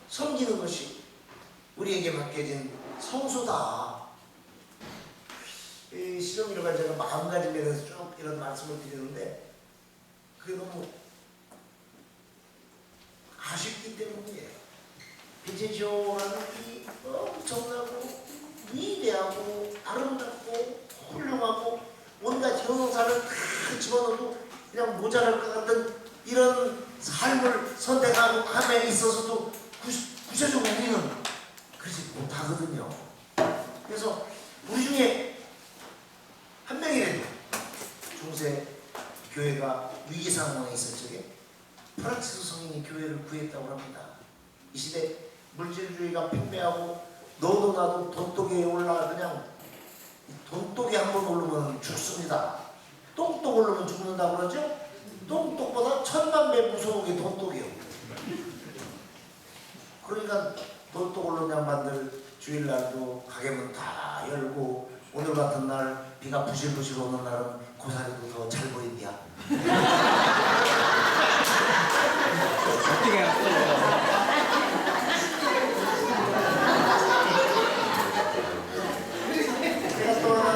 섬기는 것이 우리에게 맡겨진 성소다. 이 시정일관 제가 마음가짐에서 쭉 이런 말씀을 드리는데 그게 너무 아쉽기 때문이에요. 비제쇼라는 이 엄청나고 위대하고 아름답고 훌륭하고 온갖 형용사를 다 집어넣어도 그냥 모자랄 것 같은 이런 삶을 선택하고 함에 있어서도 구체적으로 우리는 그러지 못하거든요. 그래서 우리 중에 한 명이라도 중세 교회가 위기 상황에 있을 적에 프란치스 성인이 교회를 구했다고 합니다. 이 시대 물질주의가 팽배하고 너도 나도 돈독에 올라 그냥 돈독에 한번 오르면 죽습니다. 똥똑 오르면 죽는다고 그러죠? 똥똑보다 1000만 배 무서운 게 돈독이에요. 그러니까 돈독 오르는 양반들 주일날도 가게문 다 열고, 오늘 같은 날 비가 부실부실 오는 날은 고사리도 더 잘 보인디야. 어떻게 알았어요? 제가 또 하나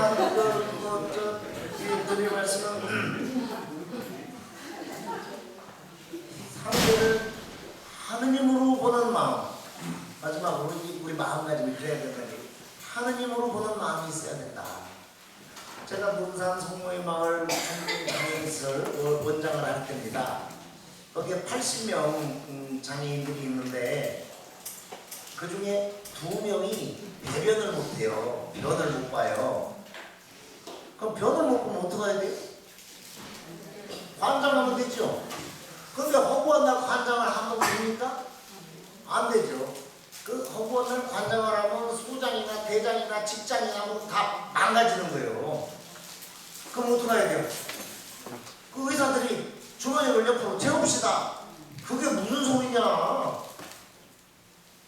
드릴 말씀은, 상대를 하느님으로 보는 마음, 마지막으로 우리 마음가짐이 그래야 된다는 게, 하느님으로 보는 마음이 있어야 된다. 제가 문산 송모의 마을 장애인을 원장을 할 때입니다. 거기에 80명 장애인들이 있는데 그 중에 2명이 배변을 못해요. 변을 못 봐요. 그럼 변을 못 보면 어떡해야 돼요? 관장하면 되죠. 그런데 허구한 날 관장을 하면 됩니까? 안 되죠. 그 허구한 날 관장을 하면 소장이나 대장이나 직장이나 뭐 다 망가지는 거예요. 그럼 어떡해야 돼요? 그 의사들이 주머니를 옆으로 채웁시다. 그게 무슨 소리냐?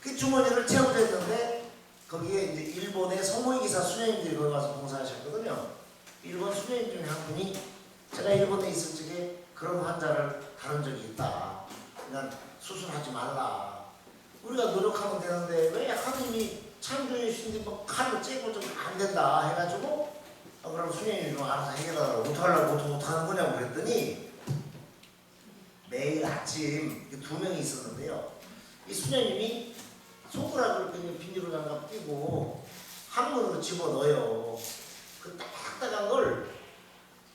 그 주머니를 채워야 되는데 거기에 이제 일본의 성모기사 수녀님들이 거기 가서 봉사하셨거든요. 일본 수녀님 중에 한 분이 제가 일본에 있을 적에 그런 환자를 다룬 적이 있다. 그냥 수술하지 말라. 우리가 노력하면 되는데 왜 하느님이 창조해 주신데 뭐 칼로 째고 좀 안 된다 해가지고 그럼 수녀님이 좀 알아서 해결하라고 어떡하려고 못하는 거냐고 그랬더니 매일 아침 2명이 있었는데요. 이 수녀님이 손가락을 그냥 비닐로 장갑 끼고 항문으로 집어넣어요. 그 딱딱한 걸,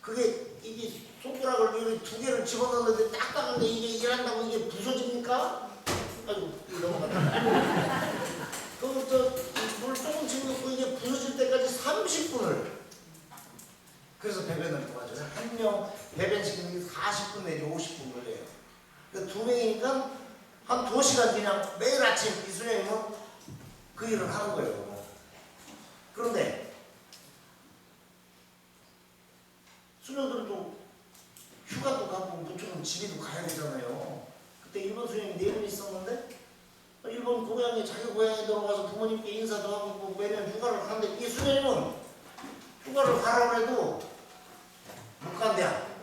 그게 이게 손가락을 여기 2개를 집어넣는데 딱딱한데 이게 일한다고 이게 부서집니까? 아이고 이거 넘어갔다. 물 조금씩 넣고 이게 부서질 때까지 30분을. 그래서 배변을 도와줘요. 한 명 배변시키는 게 40분 내지 50분 걸려요. 그러니까 2명이니까 한 2시간 그냥 매일 아침 이 수녀님은 그 일을 하는 거예요. 그런데 수녀들도 휴가도 가고 무조건 집에도 가야 되잖아요. 그때 일본 수녀님이 4분 있었는데 일본 고향에 자기 고향에 들어가서 부모님께 인사도 하고 뭐 매년 휴가를 가는데 이 수녀님은 휴가를 가라고 해도 못 간대야.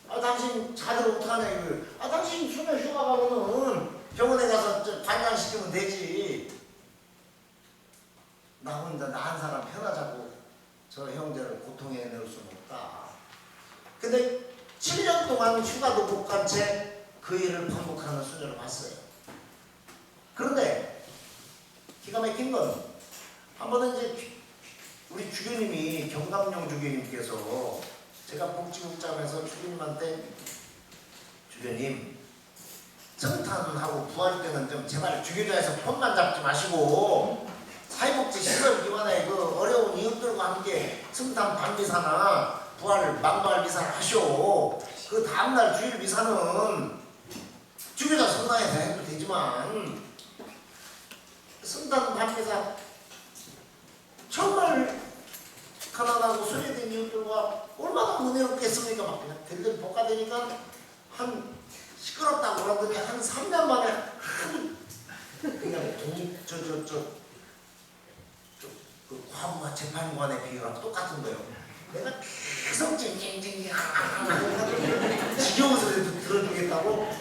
아 당신 자들 어떡하냐 이거. 아 당신 수녀 휴가 가면은 병원에 가서 관장시키면 되지. 나 혼자 나 한 사람 편하자고 저 형제를 고통에 넣을 수는 없다. 근데 7년 동안 휴가도 못 간 채 그 일을 반복하는 수녀를 봤어요. 그런데 기가 막힌 건 한 번은 이제 우리 주교님이 경감용 주교님께서 제가 복지국장에서 주교님한테 주교님 성탄하고 부활 때는 좀 제발 주교자에서 폰만 잡지 마시고 사회복지 시설 기관에 그 어려운 이웃들과 함께 성탄 밤미사나 부활 만발 미사를 하시오. 그 다음날 주일 미사는 주교자 성당에서 해도 되지만 성탄 밤미사 정말 가난하고 소외된 이웃들과 얼마나 은혜롭겠습니까? 막 그냥 들들 볶아대니까 한 시끄럽다고 그러더니 한 3년 만에 그냥 그 과부가 재판관의 비유랑 똑같은 거예요. 내가 계속 징징징징 지겨운 소리도 들어주겠다고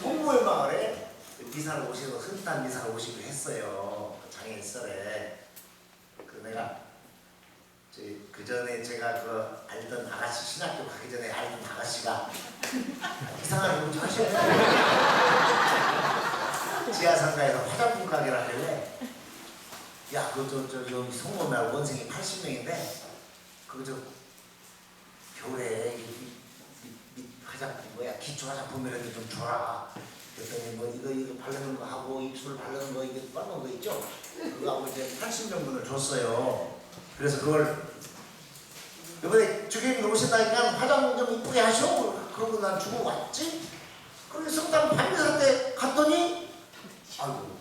송모의 마을에 미사를 오시고 성탄 미사를 오시기로 했어요. 그 장애인설에. 그 내가 그 전에 제가 그 알던 아가씨 신학교 가기 전에 알던 아가씨가 이상한 공부 하셨어요. 지하상가에서 화장품 가게를 하길래 야 그 여기 송모마을 원생이 80명인데 그저 겨울에 화장품 뭐야 기초 화장품이라도 좀 줘라. 그랬더니 뭐 이거 바르는 거 하고 입술 바르는 거 이게 빠른 거 있죠? 그거 하고 이제 80명분을 줬어요. 그래서 그걸 이번에 주교님이 오신다니까 화장 좀 이쁘게 하셔. 그러고 난 주고 왔지. 그런데 성당 밤미사 때 갔더니 아이고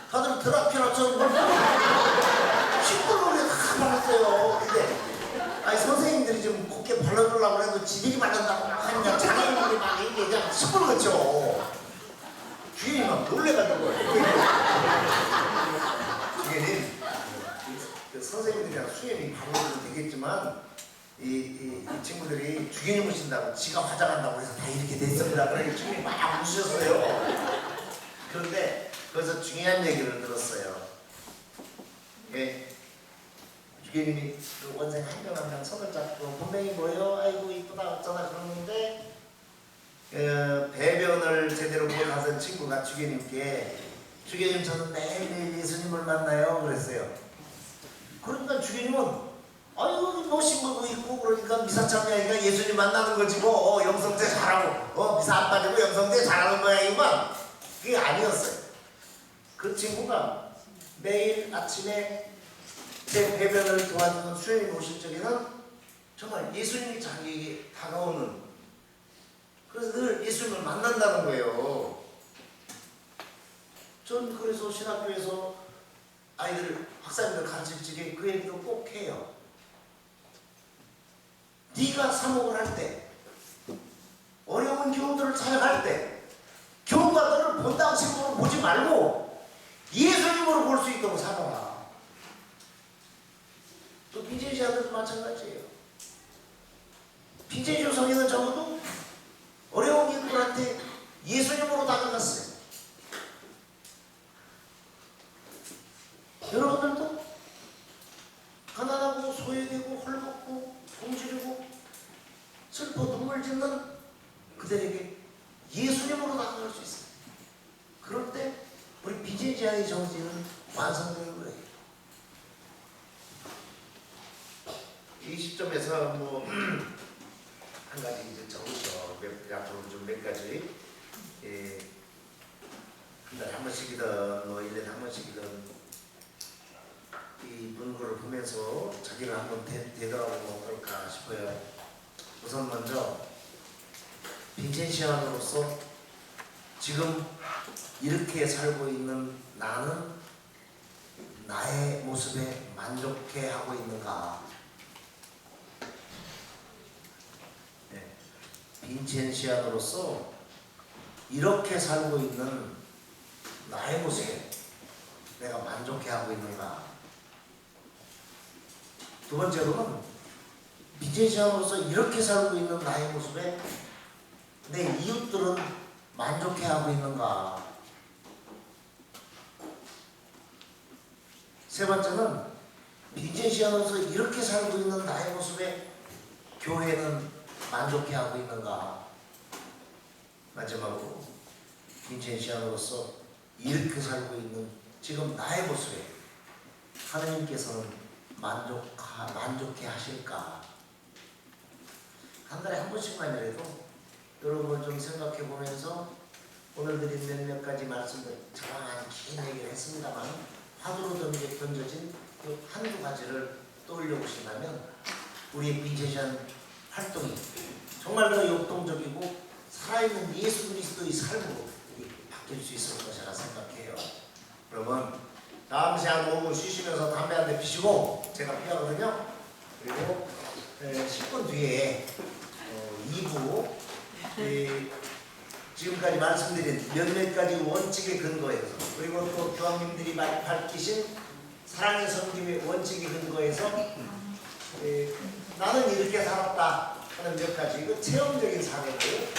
다들 드라큘라처럼 시뻘겋게 다 발랐어요. 근데 아니 선생님들이 좀 곱게 발라주려고 해도 지들이 바른다고 막 하니까 장애인들이 막 이게 그냥 시뻘겋죠. 주인이 막 놀래가지고 주인님 그 선생님들이랑 수염이 바르면 되겠지만 이 친구들이 주인님 오신다고 지가 화장한다고 해서 다 이렇게 됐습니다. 그러니까 주인이 막 웃으셨어요. 그런데 거기서 중요한 얘기를 들었어요. 예. 주교님이 그 원생 한 명 한 명 손을 잡고 본명이 뭐예요? 아이고 이쁘다 어쩌나 그러는데 배변을 제대로 못하던 친구가 주교님께 주교님 저는 매일매일 예수님을 만나요 그랬어요. 그러니까 주교님은 아이고 멋있는 거 입고 그러니까 미사 참여하니까 예수님 만나는 거지 뭐 영성제 잘하고 미사 안 빠지고 영성제 잘하는 모양이구만. 그게 아니었어요. 그 친구가 매일 아침에 제 배변을 도와주는 수행이 오실 적에는 정말 예수님이 자기에게 다가오는 그래서 늘 예수님을 만난다는 거예요. 전 그래서 신학교에서 아이들 학생들 가르칠 적에 그 얘기도 꼭 해요. 네가 사목을 할 때 어려운 교우들을 찾아갈 때 교우가 너를 본당 식으로 보지 말고 예수님으로 볼 수 있도록 살아라. 또 빈제시아들도 마찬가지예요. 빈제시아 성인은 적어도 어려운 이들한테 예수님으로 다가갔어요. 여러분들도 가난하고 소외되고 헐벗고 굶주리고 슬퍼 눈물 짓는 그들에게 예수님으로 다가갈 수 있어요. 그럴 때 우리 빈제시아의 정신은 완성되는 거예요. 이 시점에서 뭐 한 가지 이제 적으셔 앞으로 좀 몇 가지 한 달에 한 번씩이든 뭐 1년에 한 번씩이든 이 문구를 보면서 자기를 한번 되돌아보면 어떨까 싶어요. 우선 먼저 빈센시안으로서 지금 이렇게 살고 있는 나는 나의 모습에 만족해 하고 있는가? 빈첸시안으로서 이렇게 살고 있는 나의 모습에 내가 만족해 하고 있는가? 두 번째로는 빈첸시안으로서 이렇게 살고 있는 나의 모습에 내 이웃들은 만족해 하고 있는가? 세 번째는 빈센시아노서 이렇게 살고 있는 나의 모습에 교회는 만족해하고 있는가? 마지막으로 빈센시아노로서 이렇게 살고 있는 지금 나의 모습에 하느님께서는 만족해 하실까? 한 달에 한 번씩만이라도 여러분 좀 생각해 보면서 오늘 드린 몇몇 가지 말씀들 장황한 긴 얘기를 했습니다만 화두로 던져진 그 한두 가지를 떠올려 보신다면 우리의 빈센시안 활동이 정말 더 역동적이고 살아있는 예수 그리스도의 삶으로 바뀔 수 있을 것이라 생각해요. 그러면 다음 시간 오후 쉬시면서 담배 한 대 피시고 제가 피하거든요. 그리고 10분 뒤에 2부 지금까지 말씀드린 몇몇 가지 원칙에 근거해서 그리고 또 교황님들이 밝히신 사랑의 섬김의 원칙에 근거해서 나는 이렇게 살았다 하는 몇 가지 그 체험적인 사례를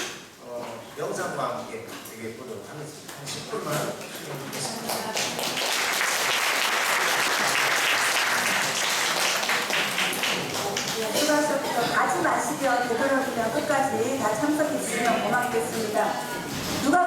영상과 함께 얘기해 보도록 하겠습니다. 한 10분만